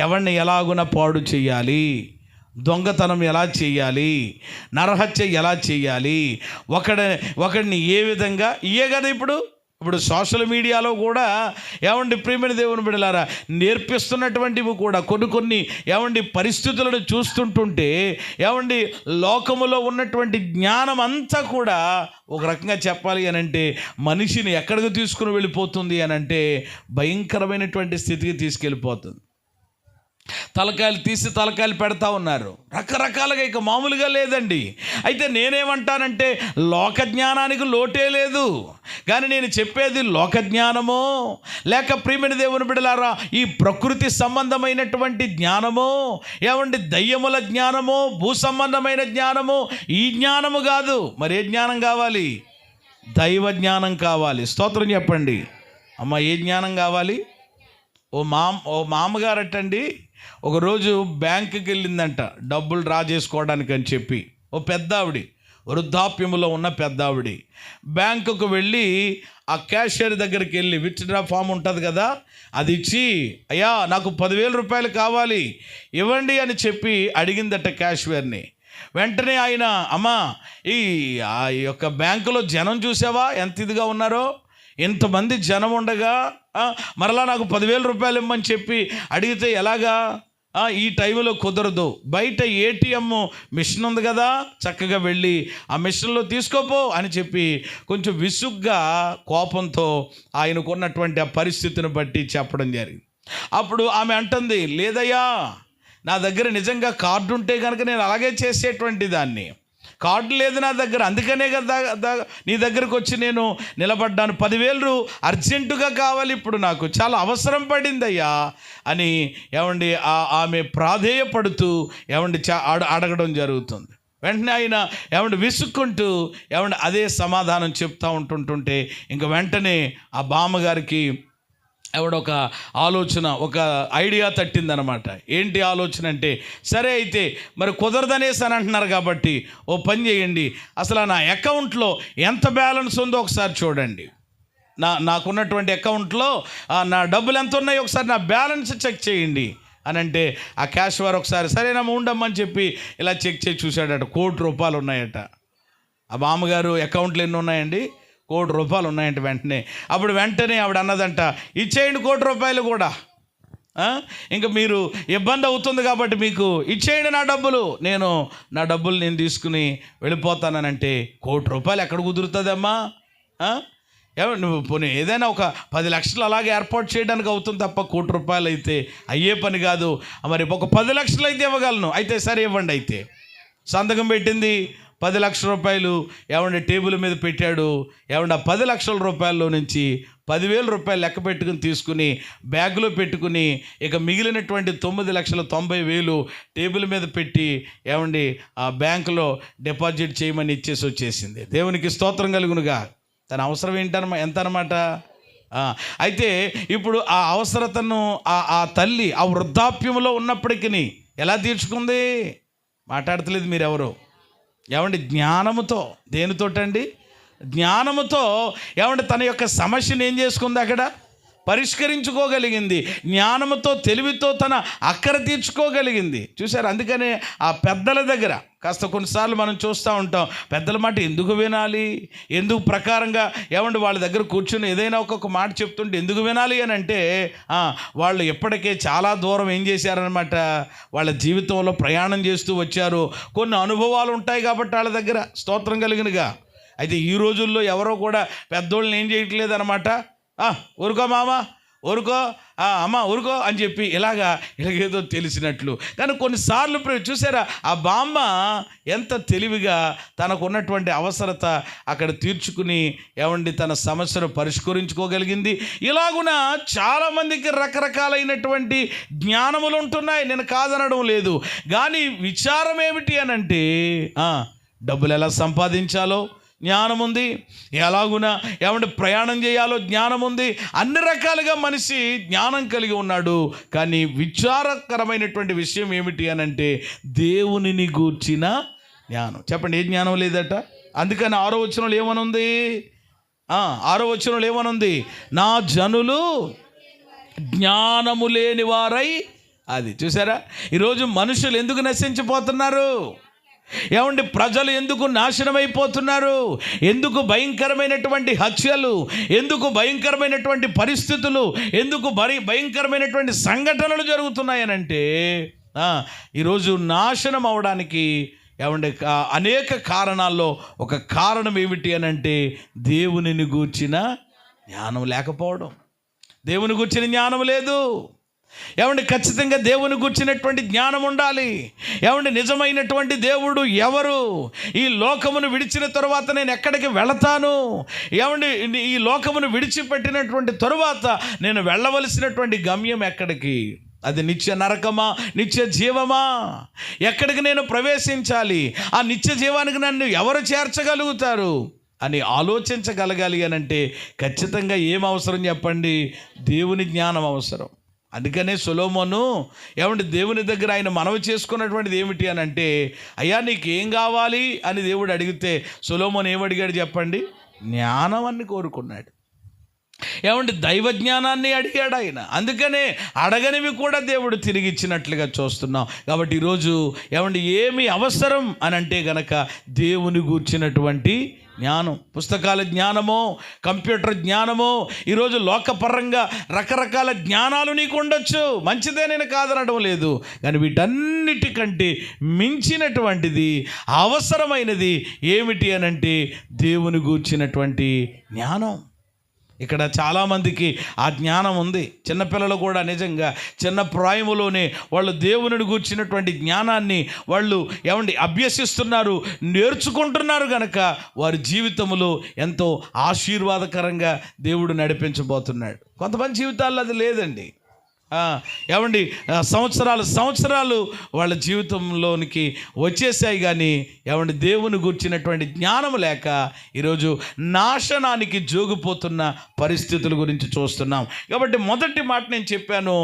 ఎవరిని ఎలాగున పాడు చేయాలి, దొంగతనం ఎలా చేయాలి, నరహత్య ఎలా చేయాలి, ఒకడిని ఏ విధంగా, ఇయే కదా ఇప్పుడు సోషల్ మీడియాలో కూడా ప్రియమైన దేవుని బిడ్డలారా, నేర్పిస్తున్నటువంటివి కూడా కొన్ని పరిస్థితులను చూస్తుంటుంటే లోకములో ఉన్నటువంటి జ్ఞానం అంతా కూడా ఒక రకంగా చెప్పాలి అని అంటే, మనిషిని ఎక్కడికి తీసుకుని వెళ్ళిపోతుంది అని అంటే, భయంకరమైనటువంటి స్థితికి తీసుకెళ్ళిపోతుంది. తలకాయలు తీసి తలకాయలు పెడతా ఉన్నారు, రకరకాలుగా, ఇక మామూలుగా లేదండి. అయితే నేనేమంటానంటే, లోక జ్ఞానానికి లోటే లేదు. కానీ నేను చెప్పేది లోక జ్ఞానమో, లేక ప్రియమైన దేవుని బిడ్డలారా, ఈ ప్రకృతి సంబంధమైనటువంటి జ్ఞానమో, దయ్యముల జ్ఞానమో, భూ సంబంధమైన జ్ఞానమో, ఈ జ్ఞానము కాదు. మరి ఏ జ్ఞానం కావాలి? దైవ జ్ఞానం కావాలి. స్తోత్రం చెప్పండి. అమ్మ, ఏ జ్ఞానం కావాలి? ఓ మామగారటండి, ఒకరోజు బ్యాంకుకి వెళ్ళిందంట డబ్బులు డ్రా చేసుకోవడానికి అని చెప్పి. ఓ పెద్దావిడి, వృద్ధాప్యములో ఉన్న పెద్దావిడి బ్యాంకుకు వెళ్ళి ఆ క్యాషియర్ దగ్గరికి వెళ్ళి విత్డ్రా ఫామ్ ఉంటుంది కదా, అది ఇచ్చి, అయ్యా నాకు 10,000 రూపాయలు కావాలి, ఇవ్వండి అని చెప్పి అడిగిందట క్యాషియర్ని. వెంటనే ఆయన, అమ్మా, ఈ యొక్క బ్యాంకులో జనం చూసావా ఎంత ఇదిగా ఉన్నారో, ఇంతమంది జనం ఉండగా మరలా నాకు 10,000 రూపాయలు ఇమ్మని చెప్పి అడిగితే ఎలాగా? ఈ టైంలో కుదరదు, బయట ఏటీఎం మిషన్ ఉంది కదా, చక్కగా వెళ్ళి ఆ మిషన్లో తీసుకోపో అని చెప్పి కొంచెం విసుగ్గా, కోపంతో ఆయనకున్నటువంటి ఆ పరిస్థితిని బట్టి చెప్పడం జరిగింది. అప్పుడు ఆమె అంటుంది, లేదయ్యా, నా దగ్గర నిజంగా కార్డు ఉంటే కనుక నేను అలాగే చేసేటువంటి దాన్ని. కార్డు లేదు నా దగ్గర, అందుకనే కదా నీ దగ్గరకు వచ్చి నేను నిలబడ్డాను. 10,000 అర్జెంటుగా కావాలి, ఇప్పుడు నాకు చాలా అవసరం పడిందయ్యా అని ఆమె ప్రాధేయపడుతూ అడగడం జరుగుతుంది. వెంటనే ఆయన విసుక్కుంటూ అదే సమాధానం చెప్తూ ఉంటుంటే, ఇంక వెంటనే ఆ బామ్మగారికి ఒక ఆలోచన, ఒక ఐడియా తట్టిందనమాట. ఏంటి ఆలోచన అంటే, సరే అయితే మరి కుదరదనేసి అని అంటున్నారు కాబట్టి ఓ పని చేయండి, అసలు నా అకౌంట్లో ఎంత బ్యాలెన్స్ ఉందో ఒకసారి చూడండి, నాకున్నటువంటి అకౌంట్లో నా డబ్బులు ఎంత ఉన్నాయో ఒకసారి నా బ్యాలెన్స్ చెక్ చేయండి అని అంటే, ఆ క్యాష్ వారు ఒకసారి సరేనా ఉండమ్మని చెప్పి ఇలా చెక్ చేసి చూశాడట. 1 కోటి రూపాయలు ఉన్నాయట. ఆ మామగారు అకౌంట్లో ఎన్ని ఉన్నాయండి? 1 కోటి రూపాయలు ఉన్నాయంట. వెంటనే ఆవిడ అన్నదంట, ఇచ్చేయండి 1 కోటి రూపాయలు కూడా. ఇంకా మీరు ఇబ్బంది అవుతుంది కాబట్టి మీకు ఇచ్చేయండి నా డబ్బులు నేను తీసుకుని వెళ్ళిపోతానంటే ₹1,00,00,000 ఎక్కడ కుదురుతుందమ్మా? నువ్వు పోనీ ఏదైనా ఒక 10 లక్షలు అలాగే ఏర్పాటు చేయడానికి అవుతుంది తప్ప ₹1,00,00,000 అయితే అయ్యే పని కాదు. మరి ఒక 10 లక్షలు అయితే ఇవ్వగలను. అయితే సరే ఇవ్వండి. అయితే సంతకం పెట్టింది ₹10 లక్షలు టేబుల్ మీద పెట్టాడు. ఆ ₹10 లక్షల నుంచి ₹10,000 లెక్క పెట్టుకుని తీసుకుని బ్యాగ్లో పెట్టుకుని ఇక మిగిలినటువంటి ₹9,90,000 టేబుల్ మీద పెట్టి ఆ బ్యాంకులో డిపాజిట్ చేయమని ఇచ్చేసి వచ్చేసింది. దేవునికి స్తోత్రం కలుగునుగా. తన అవసరం ఎంత అనమాట. అయితే ఇప్పుడు ఆ అవసరతను ఆ తల్లి ఆ వృద్ధాప్యంలో ఉన్నప్పటికీ ఎలా తీర్చుకుంది? మాట్లాడతలేదు మీరెవరు. జ్ఞానముతో. దేనితోటండి? జ్ఞానముతో తన యొక్క సమస్యను ఏం చేసుకుంది? అక్కడ పరిష్కరించుకోగలిగింది. జ్ఞానముతో తెలివితో తన అక్కర తీర్చుకోగలిగింది. చూసారు? అందుకనే ఆ పెద్దల దగ్గర కాస్త కొన్నిసార్లు మనం చూస్తూ ఉంటాం, పెద్దల మాట ఎందుకు వినాలి, ఎందుకు ప్రకారంగా వాళ్ళ దగ్గర కూర్చుని ఏదైనా ఒక్కొక్క మాట చెప్తుంటే ఎందుకు వినాలి అని అంటే వాళ్ళు ఎప్పటికే చాలా దూరం ఏం చేశారనమాట, వాళ్ళ జీవితంలో ప్రయాణం చేస్తూ వచ్చారు. కొన్ని అనుభవాలు ఉంటాయి కాబట్టి వాళ్ళ దగ్గర. స్తోత్రం కలిగినగా. అయితే ఈ రోజుల్లో ఎవరో కూడా పెద్దోళ్ళని ఏం చేయట్లేదు అనమాట. ఊరుకో మామ, ఊరుకో అమ్మ, ఊరుకో అని చెప్పి ఇలాగేదో తెలిసినట్లు. కానీ కొన్నిసార్లు చూసారా, ఆ బామ్మ ఎంత తెలివిగా తనకు ఉన్నటువంటి అవసరత అక్కడ తీర్చుకుని తన సమస్యను పరిష్కరించుకోగలిగింది. ఇలాగున చాలామందికి రకరకాలైనటువంటి జ్ఞానములు ఉంటున్నాయి, నేను కాదనడం లేదు. కానీ విచారం ఏమిటి అనంటే డబ్బులు ఎలా సంపాదించాలో జ్ఞానం ఉంది, ఎలాగునా ప్రయాణం చేయాలో జ్ఞానం ఉంది. అన్ని రకాలుగా మనిషి జ్ఞానం కలిగి ఉన్నాడు. కానీ విచారకరమైనటువంటి విషయం ఏమిటి అనంటే దేవునిని గూర్చిన జ్ఞానం. చెప్పండి, ఏ జ్ఞానం లేదట? అందుకని 6వ వచనంలో ఏమనుంది? 6వ వచనంలో ఏమనుంది? నా జనులు జ్ఞానము లేని వారై. అది చూసారా, ఈరోజు మనుషులు ఎందుకు నశించిపోతున్నారు? ప్రజలు ఎందుకు నాశనమైపోతున్నారు? ఎందుకు భయంకరమైనటువంటి హత్యలు, ఎందుకు భయంకరమైనటువంటి పరిస్థితులు, ఎందుకు భయంకరమైనటువంటి సంఘటనలు జరుగుతున్నాయనంటే ఈరోజు నాశనం అవడానికి అనేక కారణాల్లో ఒక కారణం ఏమిటి అనంటే దేవునిని గూర్చిన జ్ఞానం లేకపోవడం. దేవుని గూర్చిన జ్ఞానం లేదు. ఖచ్చితంగా దేవుని గుర్చినటువంటి జ్ఞానం ఉండాలి. నిజమైనటువంటి దేవుడు ఎవరు, ఈ లోకమును విడిచిన తరువాత నేను ఎక్కడికి వెళతాను, ఈ లోకమును విడిచిపెట్టినటువంటి తరువాత నేను వెళ్ళవలసినటువంటి గమ్యం ఎక్కడికి, అది నిత్య నరకమా, నిత్య జీవమా, ఎక్కడికి నేను ప్రవేశించాలి, ఆ నిత్య జీవానికి నన్ను ఎవరు చేర్చగలుగుతారు అని ఆలోచించగలగాలి అనంటే ఖచ్చితంగా ఏం అవసరం చెప్పండి? దేవుని జ్ఞానం అవసరం. అందుకనే సొలొమోను దేవుని దగ్గర ఆయన మనవి చేసుకున్నటువంటిది ఏమిటి అని అంటే, అయ్యా నీకేం కావాలి అని దేవుడు అడిగితే సొలొమోను ఏమడిగాడు చెప్పండి? జ్ఞానాన్ని కోరుకున్నాడు. దైవ జ్ఞానాన్ని అడిగాడు ఆయన. అందుకనే అడగనివి కూడా దేవుడు తిరిగి ఇచ్చినట్లుగా చూస్తున్నాం. కాబట్టి ఈరోజు ఏమి అవసరం అని అంటే గనక దేవుని గూర్చినటువంటి జ్ఞానం, పుస్తకాల జ్ఞానమో, కంప్యూటర్ జ్ఞానమో, ఈరోజు లోకపరంగా రకరకాల జ్ఞానాలు నీకు ఉండొచ్చు, మంచిదే, నేను కాదనడం లేదు. కానీ వీటన్నిటికంటే మించినటువంటిది, అవసరమైనది ఏమిటి అనంటే దేవుని గూర్చినటువంటి జ్ఞానం. ఇక్కడ చాలామందికి ఆ జ్ఞానం ఉంది. చిన్నపిల్లలు కూడా నిజంగా చిన్న ప్రాయములోనే వాళ్ళు దేవునిని గూర్చినటువంటి జ్ఞానాన్ని వాళ్ళు అభ్యసిస్తున్నారు, నేర్చుకుంటున్నారు. కనుక వారి జీవితంలో ఎంతో ఆశీర్వాదకరంగా దేవుడు నడిపించబోతున్నాడు. కొంతమంది జీవితాల్లో అది లేదండి. సంవత్సరాలు వాళ్ళ జీవితంలోనికి వచ్చేసాయి. కానీ దేవుని గురించినటువంటి జ్ఞానం లేక ఈరోజు నాశనానికి జోగిపోతున్న పరిస్థితుల గురించి చూస్తున్నాం. కాబట్టి మొదటి మాట నేను చెప్పాను,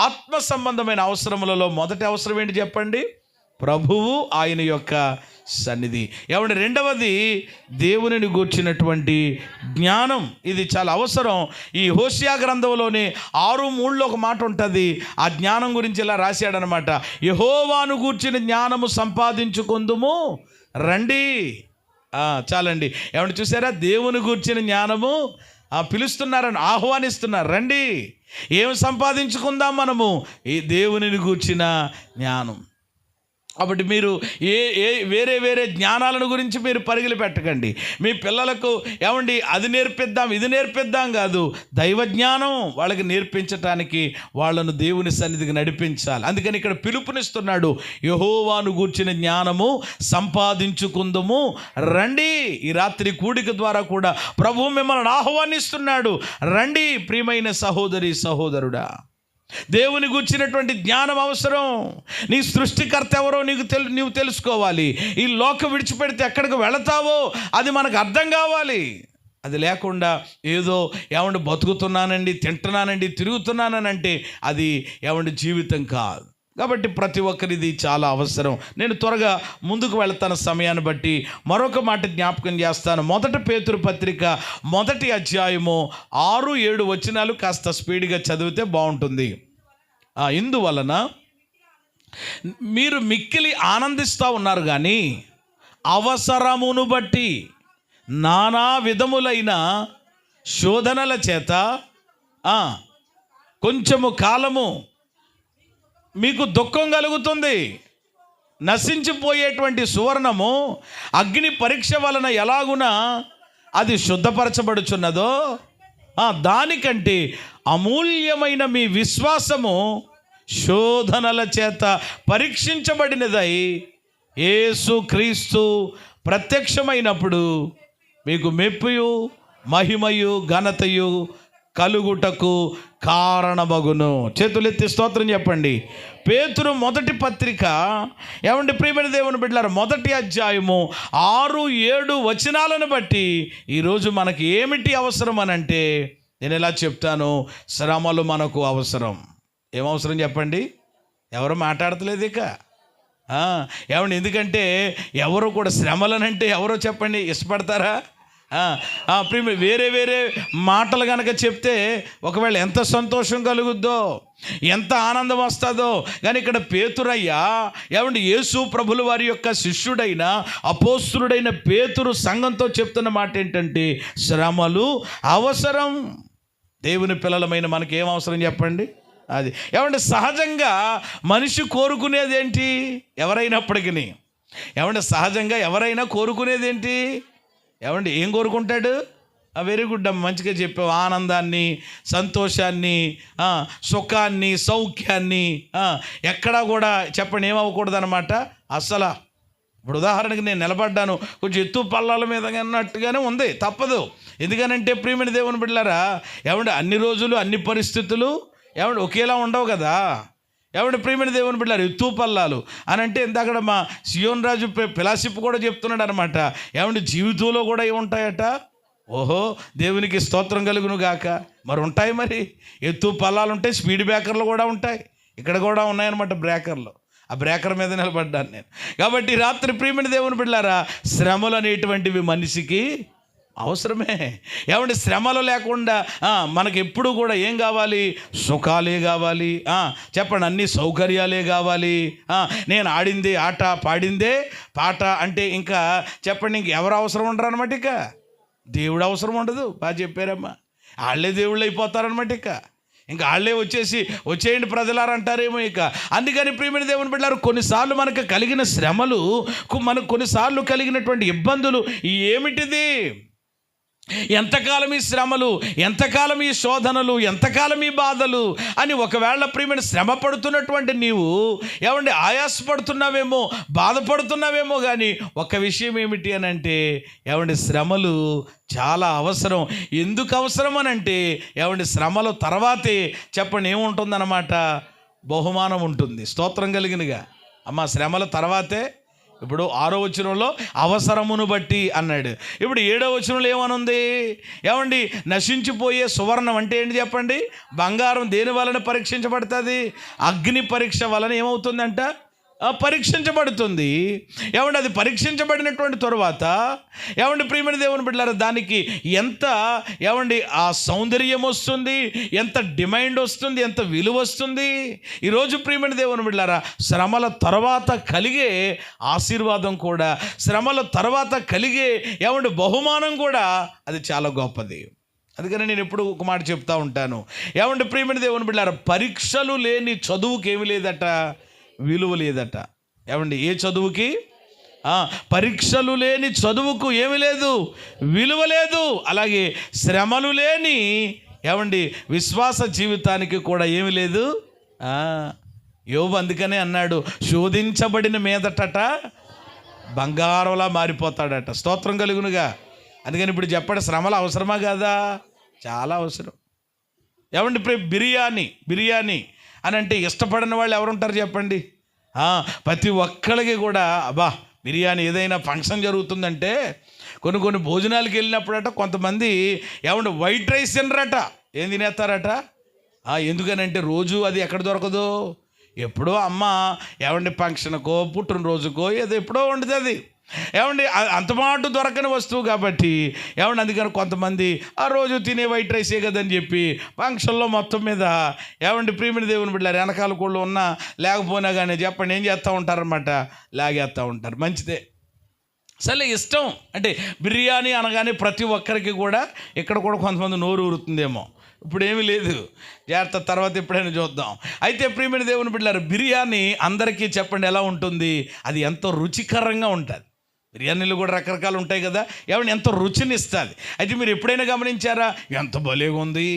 ఆత్మ సంబంధమైన అవసరములలో మొదటి అవసరం ఏంటి చెప్పండి? ప్రభువు, ఆయన యొక్క సన్నిధి. రెండవది దేవునిని గూర్చినటువంటి జ్ఞానం. ఇది చాలా అవసరం. ఈ హోషేయ గ్రంథంలోని 6:3 ఒక మాట ఉంటుంది. ఆ జ్ఞానం గురించి ఇలా రాశాడనమాట, యెహోవాను గూర్చిన జ్ఞానము సంపాదించుకుందుము రండి. చాలండి. చూసారా, దేవుని గూర్చిన జ్ఞానము పిలుస్తున్నారని ఆహ్వానిస్తున్నారు, రండి. ఏం సంపాదించుకుందాం మనము? ఈ దేవునిని గూర్చిన జ్ఞానం. కాబట్టి మీరు వేరే వేరే జ్ఞానాలను గురించి మీరు పరుగులు పెట్టకండి. మీ పిల్లలకు ఏమండి అది నేర్పిద్దాం ఇది నేర్పిద్దాం కాదు, దైవ జ్ఞానం వాళ్ళకి నేర్పించటానికి వాళ్ళను దేవుని సన్నిధికి నడిపించాలి. అందుకని ఇక్కడ పిలుపునిస్తున్నాడు, యెహోవాను గూర్చిన జ్ఞానము సంపాదించుకుందుము రండి. ఈ రాత్రి కూడిక ద్వారా కూడా ప్రభువు మిమ్మల్ని ఆహ్వానిస్తున్నాడు, రండి ప్రియమైన సహోదరి సహోదరుడా. దేవుని గూర్చినటువంటి జ్ఞానం అవసరం. నీ సృష్టికర్త ఎవరో నీవు తెలుసుకోవాలి. ఈ లోకం విడిచిపెడితే ఎక్కడికి వెళతావో అది మనకు అర్థం కావాలి. అది లేకుండా ఏదో ఏమండి బతుకుతున్నానండి, తింటున్నానండి, తిరుగుతున్నానంటే అది ఏమండి జీవితం కాదు. కాబట్టి ప్రతి ఒక్కరిది చాలా అవసరం. నేను త్వరగా ముందుకు వెళ్తాను సమయాన్ని బట్టి. మరొక మాట జ్ఞాపకం చేస్తాను. 1 పేతురు పత్రిక 1వ అధ్యాయము 6-7 వచనాలు కాస్త స్పీడ్గా చదివితే బాగుంటుంది. ఇందువలన మీరు మిక్కిలి ఆనందిస్తూ ఉన్నారు, కానీ అవసరమును బట్టి నానా విధములైన శోధనల చేత కొంచెము కాలము మీకు దుఃఖం కలుగుతుంది. నశించిపోయేటువంటి సువర్ణము అగ్ని పరీక్ష వలన ఎలాగున అది శుద్ధపరచబడుచున్నదో దానికంటే అమూల్యమైన మీ విశ్వాసము శోధనల చేత పరీక్షించబడినదై యేసు క్రీస్తు ప్రత్యక్షమైనప్పుడు మీకు మెప్పుయు మహిమయు ఘనతయు కలుగుటకు కారణమగును. చేతులెత్తి స్తోత్రం చెప్పండి. పేతురు 1 పత్రిక ఏమండి ప్రియమైన దేవుని బిడ్డలారా, 1వ అధ్యాయము 6-7 వచనాలను బట్టి ఈరోజు మనకి ఏమిటి అవసరం అని అంటే, నేను ఎలా చెప్తాను, శ్రమలు మనకు అవసరం. ఏమవసరం చెప్పండి? ఎవరు మాట్లాడతలేదు ఇక. ఏమండి, ఎందుకంటే ఎవరు కూడా శ్రమలనంటే ఎవరో చెప్పండి ఇష్టపడతారా? వేరే వేరే మాటలు కనుక చెప్తే ఒకవేళ ఎంత సంతోషం కలుగుద్దో, ఎంత ఆనందం వస్తుందో. కానీ ఇక్కడ పేతురయ్యా ఏమండి యేసు ప్రభుల వారి యొక్క శిష్యుడైన అపోస్తులుడైన పేతురు సంఘంతో చెప్తున్న మాట ఏంటంటే, శ్రమలు అవసరం. దేవుని పిల్లలమైన మనకి ఏం అవసరం చెప్పండి? అది ఏమంటే సహజంగా మనిషి కోరుకునేది ఏంటి? ఎవరైనప్పటికీ ఏమంటే సహజంగా ఎవరైనా కోరుకునేది ఏంటి? ఏమండి ఏం కోరుకుంటాడు? వెరీ గుడ్ అమ్మ, మంచిగా చెప్పావు. ఆనందాన్ని, సంతోషాన్ని, సుఖాన్ని, సౌఖ్యాన్ని. ఎక్కడా కూడా చెప్పండి ఏమవ్వకూడదు అనమాట అసలు. ఇప్పుడు ఉదాహరణకి నేను నిలబడ్డాను, కొంచెం ఎత్తు పల్లాల మీద అన్నట్టుగానే ఉంది, తప్పదు. ఎందుకనంటే ప్రియమైన దేవుని బిడ్డలారా, ఏమంటే అన్ని రోజులు అన్ని పరిస్థితులు ఏమంటే ఒకేలా ఉండవు కదా. ఏమంటే ప్రియమైన దేవుని బిడ్డలారు, ఎత్తు పల్లాలు అని అంటే ఇందాక మా సియోన్ రాజు పిలాసిప్పు కూడా చెప్తున్నాడు అనమాట. ఏమంటే జీవితంలో కూడా ఏముంటాయట? ఓహో, దేవునికి స్తోత్రం కలుగును గాక. మరి ఉంటాయి, మరి ఎత్తు పల్లాలు ఉంటాయి, స్పీడ్ బ్రేకర్లు కూడా ఉంటాయి. ఇక్కడ కూడా ఉన్నాయన్నమాట బ్రేకర్లు. ఆ బ్రేకర్ మీద నిలబడ్డాను నేను. కాబట్టి రాత్రి ప్రియమైన దేవుని బిడ్డలారా, శ్రమలు అనేటువంటివి మనిషికి అవసరమే. ఏమంటే శ్రమలు లేకుండా మనకి ఎప్పుడు కూడా ఏం కావాలి? సుఖాలే కావాలి. చెప్పండి, అన్ని సౌకర్యాలే కావాలి. నేను ఆడిందే ఆట, పాడిందే పాట అంటే ఇంకా చెప్పండి, ఇంక ఎవరు అవసరం ఉండరు అనమాట. ఇక దేవుడు అవసరం ఉండదు. బాగా చెప్పారమ్మా, వాళ్ళే దేవుళ్ళు అయిపోతారనమాట. ఇంకా వాళ్ళే వచ్చేయండి ప్రజలారు అంటారేమో ఇక. అందుకని ప్రియమైన దేవుని బిడ్డలారు, కొన్నిసార్లు మనకు కలిగిన శ్రమలు, మనకు కొన్నిసార్లు కలిగినటువంటి ఇబ్బందులు ఏమిటిది? ఎంతకాలం ఈ శ్రమలు, ఎంతకాలం ఈ శోధనలు, ఎంతకాలం ఈ బాధలు అని ఒకవేళ ప్రియమైన శ్రమ పడుతున్నటువంటి నీవు ఏమండి ఆయాసపడుతున్నావేమో, బాధపడుతున్నావేమో. కానీ ఒక విషయం ఏమిటి అని అంటే, ఏమండి శ్రమలు చాలా అవసరం. ఎందుకు అవసరం అని అంటే, ఏమండి శ్రమల తర్వాతే చెప్పండి ఏముంటుందన్నమాట? బహుమానం ఉంటుంది. స్తోత్రం కలిగినగా అమ్మ. శ్రమల తర్వాతే, ఇప్పుడు 6వ వచనంలో అవసరమును బట్టి అన్నాడు. ఇప్పుడు 7వ వచనంలో ఏమనుంది? ఏమండి నశించిపోయే సువర్ణం అంటే ఏంటి చెప్పండి? బంగారం దేని వలన పరీక్షించబడుతుంది? అగ్ని పరీక్ష వలన ఏమవుతుందంట? పరీక్షించబడుతుంది. ఏమంటే అది పరీక్షించబడినటువంటి తరువాత ఏమంటే ప్రియమైన దేవుని బిడ్డలారా, దానికి ఎంత ఏమండి ఆ సౌందర్యం వస్తుంది, ఎంత డిమాండ్ వస్తుంది, ఎంత విలువ వస్తుంది. ఈరోజు ప్రియమైన దేవుని బిడ్డలారా, శ్రమల తర్వాత కలిగే ఆశీర్వాదం కూడా, శ్రమల తర్వాత కలిగే ఏమంటే బహుమానం కూడా అది చాలా గొప్పది. అందుకని నేను ఎప్పుడు ఒక మాట చెప్తా ఉంటాను, ఏమంటే ప్రియమైన దేవుని బిడ్డలారా, పరీక్షలు లేని చదువుకి ఏమి లేదట, విలువ లేదట. ఏమండి, ఏ చదువుకి? పరీక్షలు లేని చదువుకు ఏమి లేదు, విలువ లేదు. అలాగే శ్రమలు లేని ఏమండి విశ్వాస జీవితానికి కూడా ఏమి లేదు. యోబు అందుకనే అన్నాడు, శోధించబడిన మీదట బంగారంలా మారిపోతాడట. స్తోత్రం కలుగునుగా. అందుకని ఇప్పుడు చెప్పండి, శ్రమలు అవసరమా కాదా? చాలా అవసరం. ఏమండి, బిర్యానీ అని అంటే ఇష్టపడిన వాళ్ళు ఎవరుంటారు చెప్పండి? ప్రతి ఒక్కరికి కూడా అబ్బా బిర్యానీ, ఏదైనా ఫంక్షన్ జరుగుతుందంటే కొన్ని భోజనాలకు వెళ్ళినప్పుడట కొంతమంది ఏమంటే వైట్ రైస్ తినరట. ఏం తినేస్తారట? ఎందుకనంటే రోజు అది ఎక్కడ దొరకదు, ఎప్పుడో అమ్మ ఏమండి ఫంక్షన్కో పుట్టినరోజుకో ఏదో ఎప్పుడో వండుతుంది. ఏమండి, అంతమాటు దొరకని వస్తువు కాబట్టి ఏమండి అందుకని కొంతమంది ఆ రోజు తినే వైట్ రైసే కదని చెప్పి ఫంక్షన్లో మొత్తం మీద ఏమండి ప్రియమైన దేవుని బిడ్డలారా, వెనకాల కూడా ఉన్నా లేకపోయినా కానీ చెప్పండి ఏం చేస్తూ ఉంటారన్నమాట, లాగేస్తూ ఉంటారు. మంచిదే, సరే ఇష్టం. అంటే బిర్యానీ అనగానే ప్రతి ఒక్కరికి కూడా ఇక్కడ కూడా కొంతమంది నోరు ఊరుతుందేమో, ఇప్పుడు ఏమీ లేదు, జాగ్రత్త, తర్వాత ఎప్పుడైనా చూద్దాం. అయితే ప్రియమైన దేవుని బిడ్డలారా, బిర్యానీ అందరికీ చెప్పండి ఎలా ఉంటుంది, అది ఎంతో రుచికరంగా ఉంటుంది. బిర్యానీలు కూడా రకరకాలు ఉంటాయి కదా, ఏమన్నా ఎంతో రుచిని ఇస్తుంది. అయితే మీరు ఎప్పుడైనా గమనించారా, ఎంత భలేగా ఉంది,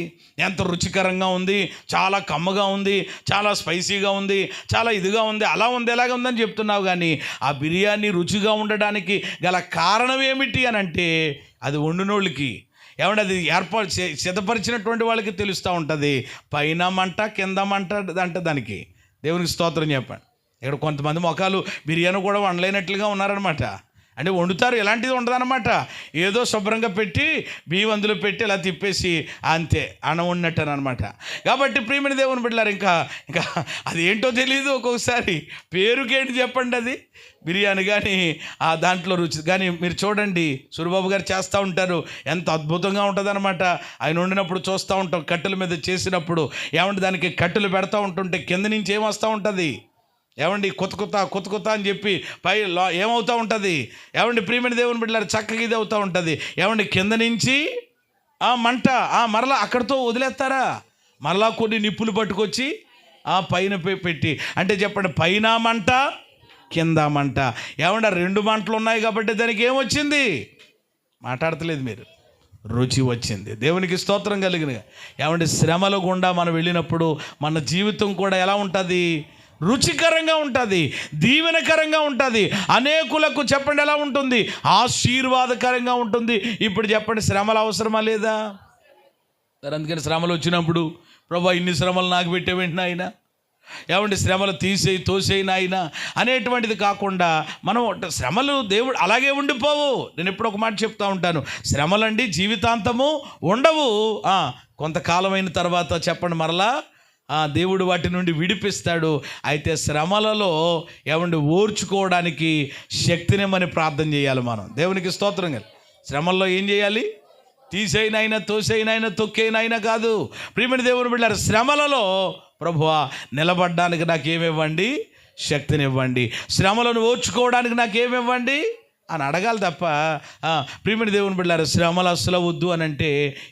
ఎంత రుచికరంగా ఉంది, చాలా కమ్మగా ఉంది, చాలా స్పైసీగా ఉంది, చాలా ఇదిగా ఉంది, అలా ఉంది ఎలాగ ఉందని చెప్తున్నావు. కానీ ఆ బిర్యానీ రుచిగా ఉండడానికి గల కారణం ఏమిటి అని అంటే అది వండినోళ్ళకి ఏమంటే అది సిద్ధపరిచినటువంటి వాళ్ళకి తెలుస్తూ ఉంటుంది. పైన మంట కింద మంట అంటే దానికి దేవునికి స్తోత్రం చెప్పండి. ఇక్కడ కొంతమంది మొఖాలు బిర్యానీ కూడా వండలేనట్లుగా ఉన్నారనమాట. అంటే వండుతారు, ఎలాంటిది ఉండదన్నమాట, ఏదో శుభ్రంగా పెట్టి బియ్యం అందులో పెట్టి ఇలా తిప్పేసి అంతే అన్నం ఉన్నట్టు అనమాట. కాబట్టి ప్రియమైన దేవుని బిడ్డలారు, ఇంకా అది ఏంటో తెలియదు ఒక్కొక్కసారి, పేరుకేంటి చెప్పండి, అది బిర్యానీ కానీ దాంట్లో రుచి కానీ మీరు చూడండి, సూరిబాబు గారు చేస్తూ ఉంటారు, ఎంత అద్భుతంగా ఉంటుంది అనమాట. ఆయన వండినప్పుడు చూస్తూ ఉంటాం, కట్టెల మీద చేసినప్పుడు ఏమంటే దానికి కట్టెలు పెడతా ఉంటుంటే కింద నుంచి ఏమొస్తూ ఉంటుంది, ఏమండి కొత్త అని చెప్పి పై ఏమవుతూ ఉంటుంది, ఏమండి ప్రియమైన దేవుని బిడ్డలారు చక్కగా ఇది అవుతూ ఉంటుంది. ఏమండి కింద నుంచి మంట మరలా అక్కడితో వదిలేస్తారా, మరలా కొన్ని నిప్పులు పట్టుకొచ్చి పైన పెట్టి, అంటే చెప్పండి పైన మంట కింద మంట. ఏమంటే 2 మంటలు ఉన్నాయి కాబట్టి దానికి ఏమొచ్చింది, మాట్లాడతలేదు మీరు, రుచి వచ్చింది. దేవునికి స్తోత్రం కలిగిన. ఏమంటే శ్రమల గుండా మనం వెళ్ళినప్పుడు మన జీవితం కూడా ఎలా ఉంటుంది, రుచికరంగా ఉంటుంది, దీవెనకరంగా ఉంటుంది, అనేకులకు చెప్పండి ఎలా ఉంటుంది, ఆశీర్వాదకరంగా ఉంటుంది. ఇప్పుడు చెప్పండి, శ్రమలు అవసరమా లేదా? అందుకని శ్రమలు వచ్చినప్పుడు ప్రభా ఇన్ని శ్రమలు నాకు పెట్టేవేంటి నాయన, ఏమంటే శ్రమలు తోసేయి నాయన అనేటువంటిది కాకుండా మనం శ్రమలు దేవుడు అలాగే ఉండిపోవు. నేను ఎప్పుడు ఒక మాట చెప్తా ఉంటాను, శ్రమలండి జీవితాంతము ఉండవు, కొంతకాలమైన తర్వాత చెప్పండి మరలా దేవుడు వాటి నుండి విడిపిస్తాడు. అయితే శ్రమలలో ఏమంటే ఓర్చుకోవడానికి శక్తినిమ్మని ప్రార్థన చేయాలి మనం. దేవునికి స్తోత్రం కదా. శ్రమల్లో ఏం చేయాలి, తీసేయినైనా తోసేయినైనా తొక్కేయినైనా కాదు. ప్రియమైన దేవుని బిడ్డలారా, శ్రమలలో ప్రభువా నిలబడడానికి నాకేమివ్వండి, శక్తినివ్వండి, శ్రమలను ఓర్చుకోవడానికి నాకేమివ్వండి అని అడగాలి తప్ప ప్రియమైన దేవుని బిడ్డలారా శ్రమలు అసలు వద్దు అని అంటే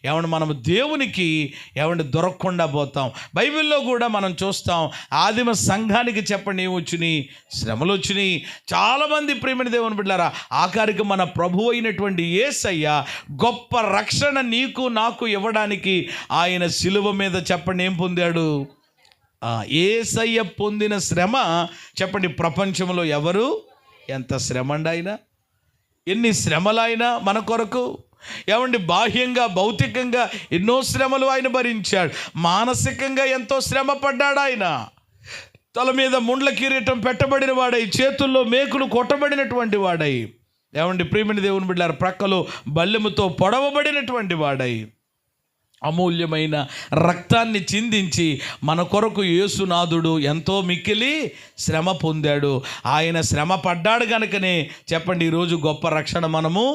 ఏమంటే మనం దేవునికి ఏమంటే దొరకకుండా పోతాం. బైబిల్లో కూడా మనం చూస్తాం, ఆదిమ సంఘానికి చెప్పండి ఏమొచ్చినాయి, శ్రమలు వచ్చినాయి. చాలామంది ప్రియమైన దేవుని బిడ్డలారా ఆఖరికి మన ప్రభువు అయినటువంటి యేసయ్య గొప్ప రక్షణ నీకు నాకు ఇవ్వడానికి ఆయన శిలువ మీద చెప్పండి ఏం పొందాడు, యేసయ్య పొందిన శ్రమ చెప్పండి ప్రపంచంలో ఎవరు ఎంత శ్రమ అండి, ఆయన ఎన్ని శ్రమలైనా మన కొరకు ఏమండి బాహ్యంగా భౌతికంగా ఎన్నో శ్రమలు ఆయన భరించాడు, మానసికంగా ఎంతో శ్రమ పడ్డాడు. ఆయన తల మీద ముండ్ల కిరీటం పెట్టబడిన వాడై, చేతుల్లో మేకులు కొట్టబడినటువంటి వాడై, ఏమండి ప్రియమైన దేవుని బిడ్డలారా ప్రక్కలో బల్లెముతో పొడవబడినటువంటి వాడై, అమూల్యమైన రక్తాన్ని చిందించి మన కొరకు యేసునాథుడు ఎంతో మిక్కిలి శ్రమ పొందాడు. ఆయన శ్రమ పడ్డాడు కనుకనే చెప్పండి ఈరోజు గొప్ప రక్షణ మనము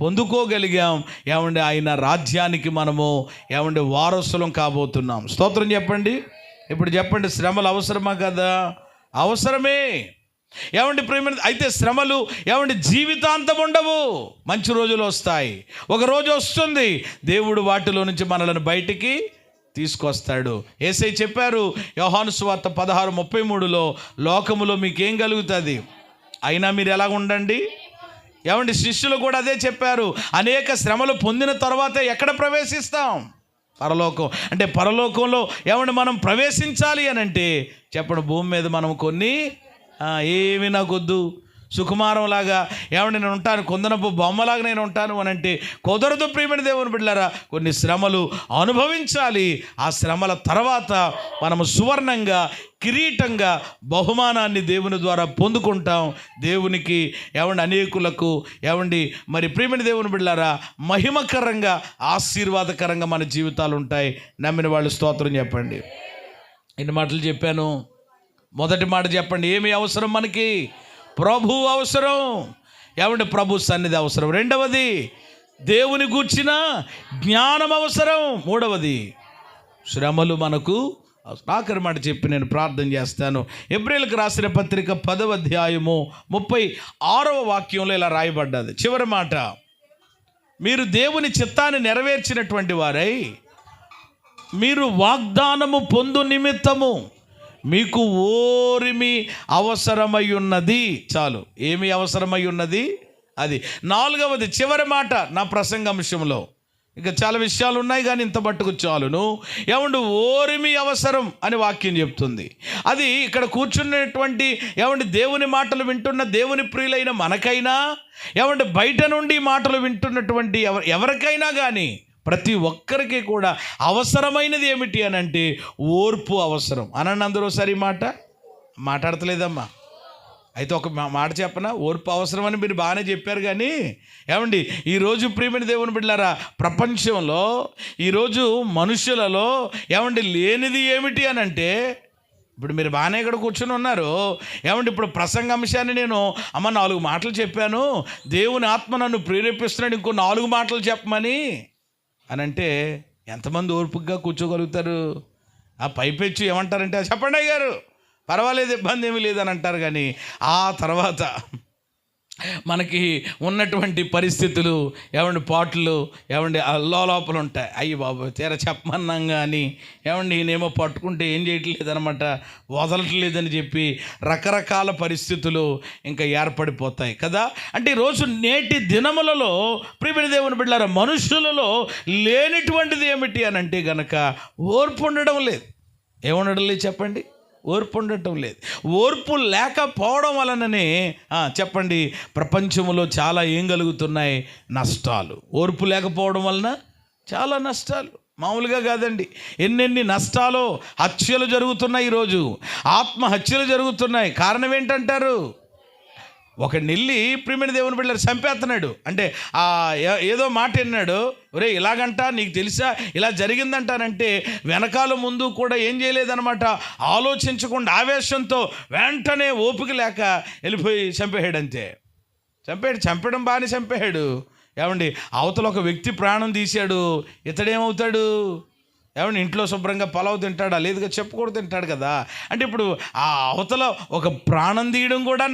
పొందుకోగలిగాం. ఏమండి ఆయన రాజ్యానికి మనము ఏమండి వారసులం కాబోతున్నాం. స్తోత్రం చెప్పండి. ఇప్పుడు చెప్పండి, శ్రమలు అవసరమా కదా? అవసరమే. ఏమండి ప్రేమ, అయితే శ్రమలు ఏమండి జీవితాంతం ఉండవు, మంచి రోజులు వస్తాయి. ఒక రోజు వస్తుంది, దేవుడు వాటిలో నుంచి మనలను బయటికి తీసుకొస్తాడు. యేసయ్య చెప్పారు యోహాను సువార్త 16:33లో, లోకములో మీకేం కలుగుతుంది, అయినా మీరు ఎలా ఉండండి. ఏమండి శిష్యులు కూడా అదే చెప్పారు. అనేక శ్రమలు పొందిన తర్వాత ఎక్కడ ప్రవేశిస్తాం? పరలోకం. అంటే పరలోకంలో ఏమండి మనం ప్రవేశించాలి అని అంటే చెప్పండి, భూమి మీద మనం కొన్ని ఏమి నాకొద్దు, సుకుమారంలాగా ఏమండి నేను ఉంటాను, కొందనపు బొమ్మలాగా నేను ఉంటాను అని అంటే కుదరదు. ప్రియమైన దేవుని బిడ్డలారా, కొన్ని శ్రమలు అనుభవించాలి. ఆ శ్రమల తర్వాత మనము సువర్ణంగా, కిరీటంగా బహుమానాన్ని దేవుని ద్వారా పొందుకుంటాం. దేవునికి ఏమండి అనేకులకు ఏమండి మరి ప్రియమైన దేవుని బిడ్డలారా మహిమకరంగా, ఆశీర్వాదకరంగా మన జీవితాలు ఉంటాయి. నమ్మిన వాళ్ళు స్తోత్రం చెప్పండి. ఎన్ని మాటలు చెప్పాను? మొదటి మాట చెప్పండి, ఏమి అవసరం మనకి? ప్రభు అవసరం. ఏమంటే ప్రభు సన్నిధి అవసరం. రెండవది దేవుని గూర్చిన జ్ఞానం అవసరం. మూడవది శ్రమలు మనకు. ఆఖరి మాట చెప్పి నేను ప్రార్థన చేస్తాను. హెబ్రీయులకు రాసిన పత్రిక 10వ అధ్యాయము 36వ వాక్యంలో ఇలా రాయబడ్డది, చివరి మాట, మీరు దేవుని చిత్తాన్ని నెరవేర్చినటువంటి వారై మీరు వాగ్దానము పొందు నిమిత్తము మీకు ఓరిమి అవసరమై ఉన్నది. చాలు, ఏమి అవసరమై ఉన్నది అది. నాలుగవది చివరి మాట నా ప్రసంగాంశంలో, ఇంకా చాలా విషయాలు ఉన్నాయి కానీ ఇంత మట్టుకు చాలును. ఏమండి ఓరిమి అవసరం అని వాక్యం చెప్తుంది. అది ఇక్కడ కూర్చున్నటువంటి ఏమండి దేవుని మాటలు వింటున్న దేవుని ప్రియులైన మనకైనా, ఏమండి బయట నుండి మాటలు వింటున్నటువంటి ఎవరికైనా కానీ ప్రతి ఒక్కరికి కూడా అవసరమైనది ఏమిటి అని అంటే ఓర్పు అవసరం. అనండి అందరూ సరి మాట్లాడతలేదమ్మా. అయితే ఒక మాట చెప్పనా, ఓర్పు అవసరం అని మీరు బాగానే చెప్పారు కానీ ఏమండి ఈరోజు ప్రియమైన దేవుని బిడ్డలారా ప్రపంచంలో ఈరోజు మనుషులలో ఏమండి లేనిది ఏమిటి అని అంటే, ఇప్పుడు మీరు బాగానే ఇక్కడ కూర్చొని ఉన్నారు. ఏమంటే ఇప్పుడు ప్రసంగాంశాన్ని నేను 4 మాటలు చెప్పాను, దేవుని ఆత్మ నన్ను ప్రేరేపిస్తున్నాడు ఇంకో 4 మాటలు చెప్పమని అని అంటే ఎంతమంది ఓర్పుగా కూర్చోగలుగుతారు? ఆ పైపెచ్చు ఏమంటారంటే చెప్పండి అయ్యారు, పర్వాలేదు, ఇబ్బంది ఏమీ లేదని అంటారు. కానీ ఆ తర్వాత మనకి ఉన్నటువంటి పరిస్థితులు ఏమండి పాటలు ఏమండి లోపల ఉంటాయి. అయ్యి బాబు తీర చెప్పమన్నాం కానీ ఏమండి ఈయనేమో పట్టుకుంటే ఏం చేయట్లేదు అనమాట, వదలట్లేదని చెప్పి రకరకాల పరిస్థితులు ఇంకా ఏర్పడిపోతాయి కదా. అంటే ఈరోజు నేటి దినములలో ప్రియమైన దేవుని బిడ్డలారా మనుషులలో లేనిటువంటిది ఏమిటి అని అంటే గనక ఓర్పు ఉండడం లేదు. ఏముండడం లేదు చెప్పండి? ఓర్పు ఉండటం లేదు. ఓర్పు లేకపోవడం వలననే చెప్పండి ప్రపంచంలో చాలా ఏం కలుగుతున్నాయి? నష్టాలు. ఓర్పు లేకపోవడం వలన చాలా నష్టాలు, మామూలుగా కాదండి. ఎన్నెన్ని నష్టాలు, హత్యలు జరుగుతున్నాయి, ఈరోజు ఆత్మహత్యలు జరుగుతున్నాయి. కారణం ఏంటంటారు? ఒక నెల్లి ప్రియమైన దేవుని బిడ్డలు చంపేస్తున్నాడు అంటే ఏదో మాట విన్నాడు, ఒరే ఇలాగంట నీకు తెలుసా ఇలా జరిగిందంటానంటే వెనకాల ముందు కూడా ఏం చేయలేదన్నమాట, ఆలోచించకుండా ఆవేశంతో వెంటనే ఓపిక లేక వెళ్ళిపోయి చంపేయాడు. అంతే, చంపేయడం బాగానే చంపేయాడు. ఏమండి అవతల ఒక వ్యక్తి ప్రాణం తీశాడు, ఇతడేమవుతాడు? ఏమండి ఇంట్లో శుభ్రంగా పలావ్ తింటాడా? లేదుగా చెప్పకూడదు తింటాడు కదా. అంటే ఇప్పుడు ఆ అవతల ఒక ప్రాణం తీయడం కూడా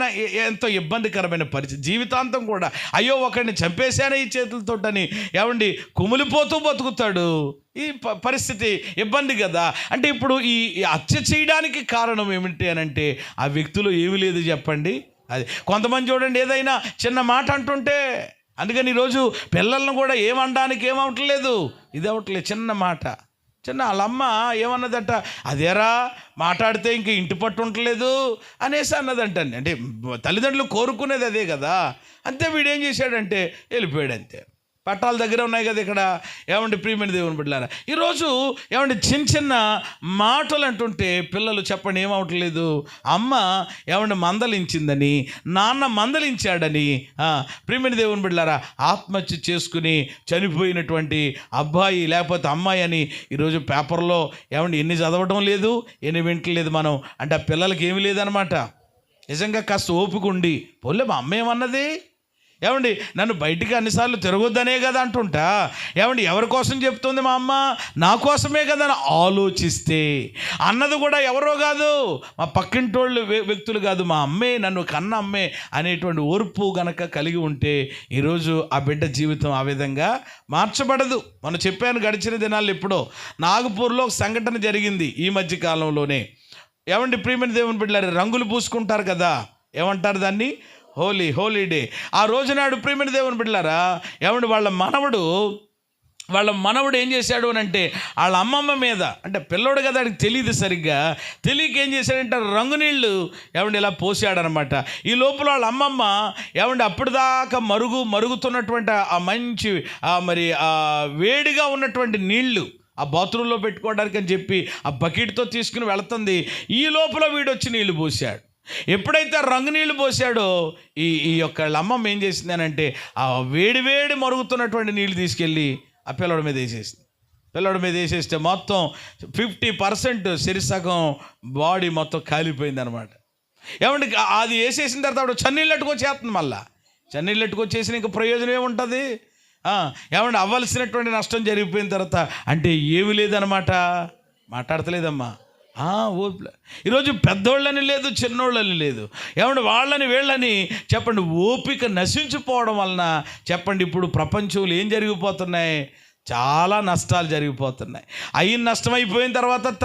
ఎంతో ఇబ్బందికరమైన పరిస్థితి. జీవితాంతం కూడా అయ్యో ఒకడిని చంపేశానే ఈ చేతులతోటని ఏమండి కుమిలిపోతూ బతుకుతాడు. ఈ పరిస్థితి ఇబ్బంది కదా. అంటే ఇప్పుడు ఈ హత్య చేయడానికి కారణం ఏమిటి అని అంటే ఆ వ్యక్తిలో ఏమీ లేదు చెప్పండి. అది కొంతమంది చూడండి ఏదైనా చిన్న మాట అంటుంటే, అందుకని ఈరోజు పిల్లలను కూడా ఏమనడానికి ఏమవట్లేదు, ఇది అవ్వట్లేదు. చిన్న మాట, వాళ్ళమ్మ ఏమన్నదట, అదేరా మాట్లాడితే ఇంక ఇంటి పట్టు ఉండలేదు అనేసి అన్నదంటండి. అంటే తల్లిదండ్రులు కోరుకునేది అదే కదా. అంతే వీడేం చేశాడంటే వెళ్ళిపోయాడు అంతే. పట్టాల దగ్గర ఉన్నాయి కదా ఇక్కడ. ఏమండి ప్రియమైన దేవుని బిడ్డలారా ఈరోజు ఏమండి చిన్న మాటలు అంటుంటే పిల్లలు చెప్పండి ఏమవట్లేదు, అమ్మ ఏమండి మందలించిందని, నాన్న మందలించాడని ప్రియమైన దేవుని బిడ్డలారా ఆత్మహత్య చేసుకుని చనిపోయినటువంటి అబ్బాయి లేకపోతే అమ్మాయి అని ఈరోజు పేపర్లో ఏమండి ఎన్ని చదవడం లేదు, ఎన్ని వింటలేదు మనం. అంటే ఆ పిల్లలకి ఏమీ లేదనమాట. నిజంగా కాస్త ఓపిక ఉండి పోలే మా అమ్మ ఏమన్నది, ఏమండి నన్ను బయటికి అన్నిసార్లు తిరగొద్దనే కదా అంటుంటా. ఏమండి ఎవరి కోసం చెప్తుంది మా అమ్మ? నా కోసమే కదా అని ఆలోచిస్తే, అన్నది కూడా ఎవరో కాదు, మా పక్కింటోళ్ళు వ్యక్తులు కాదు, మా అమ్మే, నన్ను కన్న అమ్మే అనేటువంటి ఓర్పు గనక కలిగి ఉంటే ఈరోజు ఆ బిడ్డ జీవితం ఆ విధంగా మార్చబడదు. మనం చెప్పాను గడిచిన దినాల్లో. ఎప్పుడో నాగపూర్లో ఒక సంఘటన జరిగింది ఈ మధ్య కాలంలోనే. ఏమండి ప్రియమైన దేవుని బిడ్డలారా, రంగులు పూసుకుంటారు కదా, ఏమంటారు దాన్ని? హోలీ డే. ఆ రోజునాడు ప్రియమైన దేవుని బిడ్డలారా, ఏమంటే వాళ్ళ మనవడు ఏం చేశాడు అని అంటే, వాళ్ళ అమ్మమ్మ మీద, అంటే పిల్లోడు కదా, వాడికి తెలియదు సరిగ్గా, తెలియక ఏం చేశాడంటే రంగు నీళ్ళు ఏమంటే ఇలా పోసాడనమాట. ఈ లోపల వాళ్ళ అమ్మమ్మ ఏమంటే అప్పటిదాకా మరుగుతున్నటువంటి ఆ మంచి మరి ఆ వేడిగా ఉన్నటువంటి నీళ్లు ఆ బాత్రూంలో పెట్టుకోవడానికి అని చెప్పి ఆ బకెట్తో తీసుకుని వెళుతుంది. ఈ లోపల వీడొచ్చి నీళ్లు పోసాడు. ఎప్పుడైతే రంగు నీళ్ళు పోసాడో ఈ యొక్క అమ్మమ్మ ఏం చేసిందనంటే ఆ వేడి మరుగుతున్నటువంటి నీళ్ళు తీసుకెళ్ళి ఆ పిల్లడి మీద వేసేసింది. పిల్లడి మీద వేసేస్తే మొత్తం 50% శరీరసగం బాడీ మొత్తం కాలిపోయింది అనమాట. ఏమంటే అది వేసేసిన తర్వాత అప్పుడు చన్నీళ్ళు ఎట్టుకొచ్చేస్తుంది. మళ్ళీ చన్నీళ్ళు ఎట్టుకొచ్చేసిన ఇంకా ప్రయోజనం ఏముంటుంది? ఏమంటే అవ్వాల్సినటువంటి నష్టం జరిగిపోయిన తర్వాత అంటే ఏమి లేదనమాట. మాట్లాడతలేదమ్మా. ఈరోజు పెద్దోళ్ళని లేదు, చిన్నోళ్ళని లేదు. ఏమంటే వాళ్ళని వీళ్ళని చెప్పండి, ఓపిక నశించిపోవడం వలన చెప్పండి ఇప్పుడు ప్రపంచంలో ఏం జరిగిపోతున్నాయి? చాలా నష్టాలు జరిగిపోతున్నాయి. అయిన నష్టం అయిపోయిన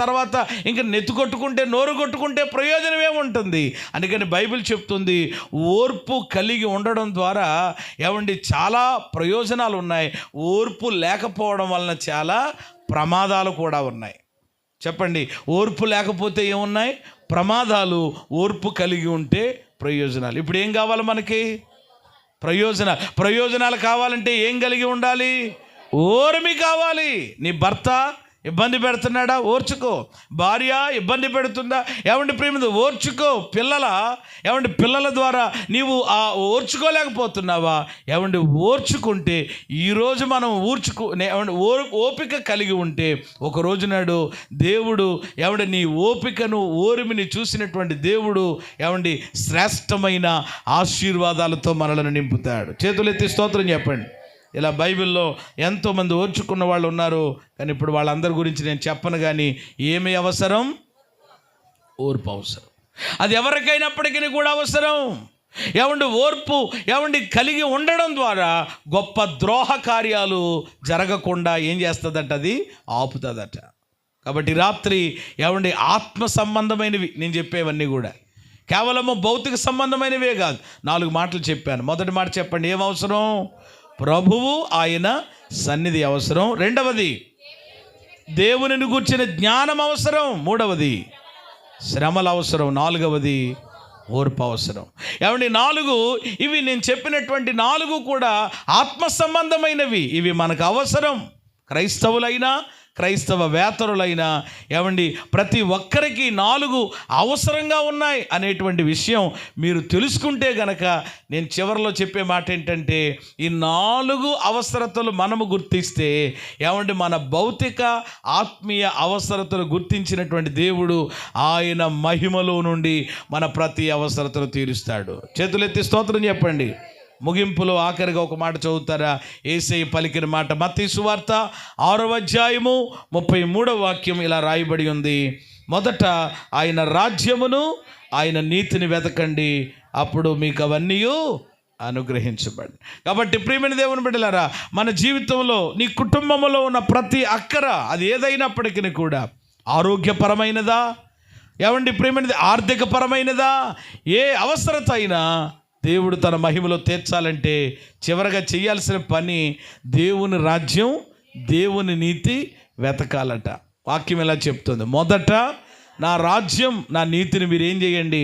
తర్వాత ఇంకా నెత్తుకొట్టుకుంటే, నోరు కొట్టుకుంటే ప్రయోజనం ఏముంటుంది? అందుకని బైబిల్ చెప్తుంది, ఓర్పు కలిగి ఉండడం ద్వారా ఏమండి చాలా ప్రయోజనాలు ఉన్నాయి. ఓర్పు లేకపోవడం వలన చాలా ప్రమాదాలు కూడా ఉన్నాయి. చెప్పండి, ఓర్పు లేకపోతే ఏమున్నాయి? ప్రమాదాలు. ఓర్పు కలిగి ఉంటే ప్రయోజనాలు. ఇప్పుడు ఏం కావాలి మనకి? ప్రయోజనాలు కావాలంటే ఏం కలిగి ఉండాలి? ఓర్మి కావాలి. నీ భర్త ఇబ్బంది పెడుతున్నాడా? ఓర్చుకో. భార్య ఇబ్బంది పెడుతుందా? ఏమంటే ప్రేమ ఓర్చుకో. పిల్లల ద్వారా నీవు ఓర్చుకోలేకపోతున్నావా? ఏమంటే ఓర్చుకుంటే ఈరోజు మనం ఓపిక కలిగి ఉంటే ఒక రోజు నాడు దేవుడు నీ ఓపికను, ఓర్మిని చూసినటువంటి దేవుడు శ్రేష్టమైన ఆశీర్వాదాలతో మనలను నింపుతాడు. చేతులెత్తి స్తోత్రం చెప్పండి. ఇలా బైబిల్లో ఎంతోమంది ఓర్చుకున్న వాళ్ళు ఉన్నారు, కానీ ఇప్పుడు వాళ్ళందరి గురించి నేను చెప్పను. కానీ ఏమి అవసరం? ఓర్పు అవసరం. అది ఎవరికైనప్పటికీ కూడా అవసరం. ఓర్పు కలిగి ఉండడం ద్వారా గొప్ప ద్రోహ కార్యాలు జరగకుండా ఏం చేస్తుందట? అది ఆపుతుందట. కాబట్టి రాత్రి ఆత్మ సంబంధమైనవి నేను చెప్పేవన్నీ కూడా కేవలము భౌతిక సంబంధమైనవే కాదు. 4 మాటలు చెప్పాను. మొదటి మాట చెప్పండి, ఏం అవసరం? ప్రభువు ఆయన సన్నిధి అవసరం. రెండవది దేవునిని గూర్చిన జ్ఞానం అవసరం. మూడవది శ్రమలు అవసరం. నాలుగవది ఓర్పు అవసరం. 4 ఇవి నేను చెప్పినటువంటి 4 కూడా ఆత్మ సంబంధమైనవి. ఇవి మనకు అవసరం. క్రైస్తవులైనా క్రైస్తవేతరులైనా ప్రతి ఒక్కరికి 4 అవసరంగా ఉన్నాయి అనేటువంటి విషయం మీరు తెలుసుకుంటే గనక నేను చివరిలో చెప్పే మాట ఏంటంటే, ఈ 4 అవసరతలు మనము గుర్తిస్తే మన భౌతిక ఆత్మీయ అవసరతలు గుర్తించినటువంటి దేవుడు ఆయన మహిమలో నుండి మన ప్రతి అవసరతలు తీరుస్తాడు. చేతులెత్తి స్తోత్రం చెప్పండి. ముగింపులో ఆఖరిగా ఒక మాట చదువుతారా? యేసయ్య పలికిన మాట మత్తయి సువార్త 6వ అధ్యాయము 33వ వాక్యం ఇలా రాయబడి ఉంది, మొదట ఆయన రాజ్యమును ఆయన నీతిని వెతకండి, అప్పుడు మీకు అవన్నీ అనుగ్రహించబడి. కాబట్టి ప్రియమైన దేవుని బిడ్డలారా, మన జీవితంలో నీ కుటుంబంలో ఉన్న ప్రతి అక్కర అది ఏదైనప్పటికీ కూడా ఆరోగ్యపరమైనదా, ప్రియమైనది ఆర్థికపరమైనదా, ఏ అవసరత అయినా దేవుడు తన మహిమలో తీర్చాలంటే చివరగా చేయాల్సిన పని దేవుని రాజ్యం, దేవుని నీతి వెతకాలట. వాక్యం ఎలా చెప్తుంది? మొదట నా రాజ్యం, నా నీతిని మీరు ఏం చేయండి?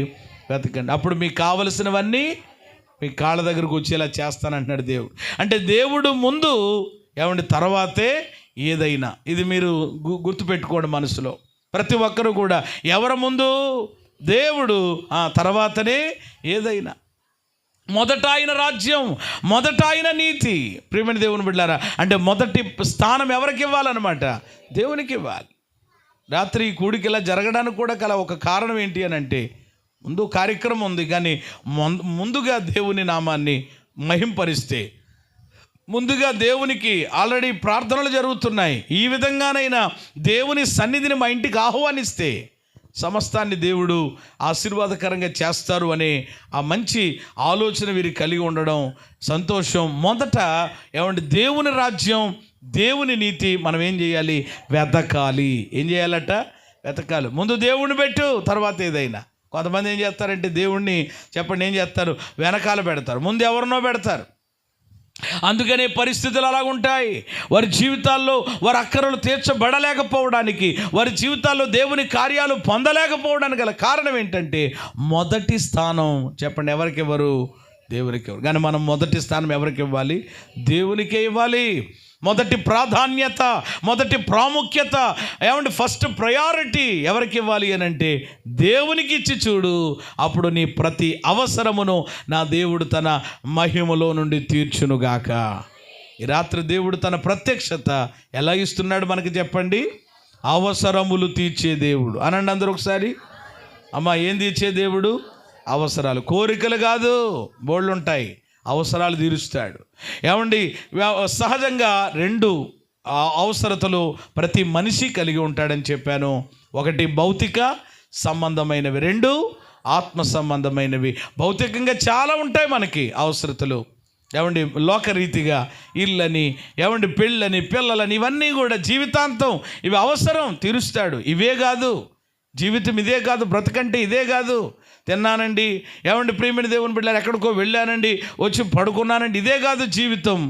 వెతకండి, అప్పుడు మీకు కావలసినవన్నీ మీ కాళ్ళ దగ్గరకు వచ్చేలా చేస్తానంటున్నాడు దేవుడు. అంటే దేవుడు ముందు తర్వాతే ఏదైనా. ఇది మీరు గుర్తుపెట్టుకోండి మనసులో. ప్రతి ఒక్కరు కూడా ఎవరి ముందు? దేవుడు, తర్వాతనే ఏదైనా. మొదట ఆయన రాజ్యం, మొదట ఆయన నీతి. ప్రియమైన దేవుని బిడ్డలారా, అంటే మొదటి స్థానం ఎవరికి ఇవ్వాలన్నమాట? దేవునికి ఇవ్వాలి. రాత్రి ఈ కూడికి ఇలా జరగడానికి కూడా గల ఒక కారణం ఏంటి అని అంటే, ముందు కార్యక్రమం ఉంది, కానీ ముందుగా దేవుని నామాన్ని మహింపరిస్తే, ముందుగా దేవునికి ఆల్రెడీ ప్రార్థనలు జరుగుతున్నాయి, ఈ విధంగానైనా దేవుని సన్నిధిని మా ఇంటికి ఆహ్వానిస్తే సమస్తాన్ని దేవుడు ఆశీర్వాదకరంగా చేస్తారు అనే ఆ మంచి ఆలోచన వీరికి కలిగి ఉండడం సంతోషం. మొదట ఏమంటే దేవుని రాజ్యం, దేవుని నీతి మనం ఏం చేయాలి? వెతకాలి. ఏం చేయాలట? వెతకాలి. ముందు దేవుణ్ణి పెట్టు, తర్వాత ఏదైనా. కొంతమంది ఏం చేస్తారంటే దేవుణ్ణి చెప్పండి ఏం చేస్తారు? వెనకాల పెడతారు, ముందు ఎవరినో పెడతారు. అందుకనే పరిస్థితులు అలాగ ఉంటాయి. వారి జీవితాల్లో వారి అక్కరలు తీర్చబడలేకపోవడానికి, వారి జీవితాల్లో దేవుని కార్యాలు పొందలేకపోవడానికి గల కారణం ఏంటంటే మొదటి స్థానం చెప్పండి ఎవరికి ఇవ్వరు? దేవునికి ఇవ్వరు. కానీ మనం మొదటి స్థానం ఎవరికి ఇవ్వాలి? దేవునికే ఇవ్వాలి. మొదటి ప్రాధాన్యత, మొదటి ప్రాముఖ్యత ఏమంటే ఫస్ట్ ప్రయారిటీ ఎవరికి ఇవ్వాలి అని అంటే దేవునికి ఇచ్చి చూడు. అప్పుడు నీ ప్రతి అవసరమును నా దేవుడు తన మహిమలో నుండి తీర్చునుగాక. ఈ రాత్రి దేవుడు తన ప్రత్యక్షత ఎలా ఇస్తున్నాడు మనకి చెప్పండి? అవసరములు తీర్చే దేవుడు అనండి అందరూ ఒకసారి. అమ్మా, ఏం తీర్చే దేవుడు? అవసరాలు, కోరికలు కాదు, బోళ్ళు ఉంటాయి, అవసరాలు తీరుస్తాడు. ఏమండి, సహజంగా రెండు అవసరతలు ప్రతి మనిషి కలిగి ఉంటాడని చెప్పాను. ఒకటి భౌతిక సంబంధమైనవి, రెండు ఆత్మ సంబంధమైనవి. భౌతికంగా చాలా ఉంటాయి మనకి అవసరతలు. ఏమండి, లోకరీతిగా ఇళ్ళని, ఏమండి పెళ్ళని, పిల్లలని, ఇవన్నీ కూడా జీవితాంతం ఇవి అవసరం, తీరుస్తాడు. ఇవే కాదు జీవితం, ఇదే కాదు బ్రతకంటే, ఇదే కాదు తిన్నానండి, ఏమండి ప్రియమైన దేవుని బిడ్డలారా ఎక్కడికో వెళ్ళానండి, వచ్చి పడుకున్నానండి, ఇదే కాదు జీవితం.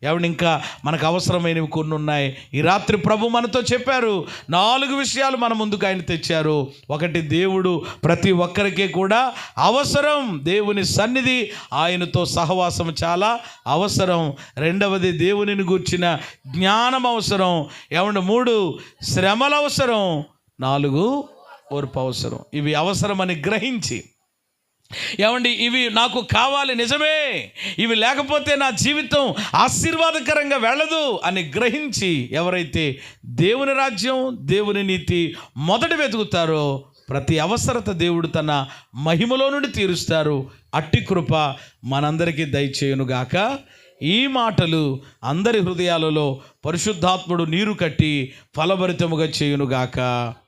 ఏమండి ఇంకా మనకు అవసరమైనవి కొన్ని ఉన్నాయి. ఈ రాత్రి ప్రభు మనతో చెప్పారు 4 విషయాలు మన ముందుకు ఆయన తెచ్చారు. ఒకటి, దేవుడు ప్రతి ఒక్కరికి కూడా అవసరం, దేవుని సన్నిధి, ఆయనతో సహవాసం చాలా అవసరం. రెండవది, దేవునిని గూర్చిన జ్ఞానం అవసరం. ఏమండి 3, శ్రమలు అవసరం. 4, ఓర్పు అవసరం. ఇవి అవసరమని గ్రహించి, ఏమండి ఇవి నాకు కావాలి, నిజమే, ఇవి లేకపోతే నా జీవితం ఆశీర్వాదకరంగా వెళ్ళదు అని గ్రహించి ఎవరైతే దేవుని రాజ్యం, దేవుని నీతి మొదట వెతుకుతారో ప్రతి అవసరత దేవుడు తన మహిమలో నుండి తీరుస్తారు. అట్టి కృప మనందరికీ దయచేయునుగాక. ఈ మాటలు అందరి హృదయాలలో పరిశుద్ధాత్ముడు నీరు కట్టి ఫలభరితముగా చేయునుగాక.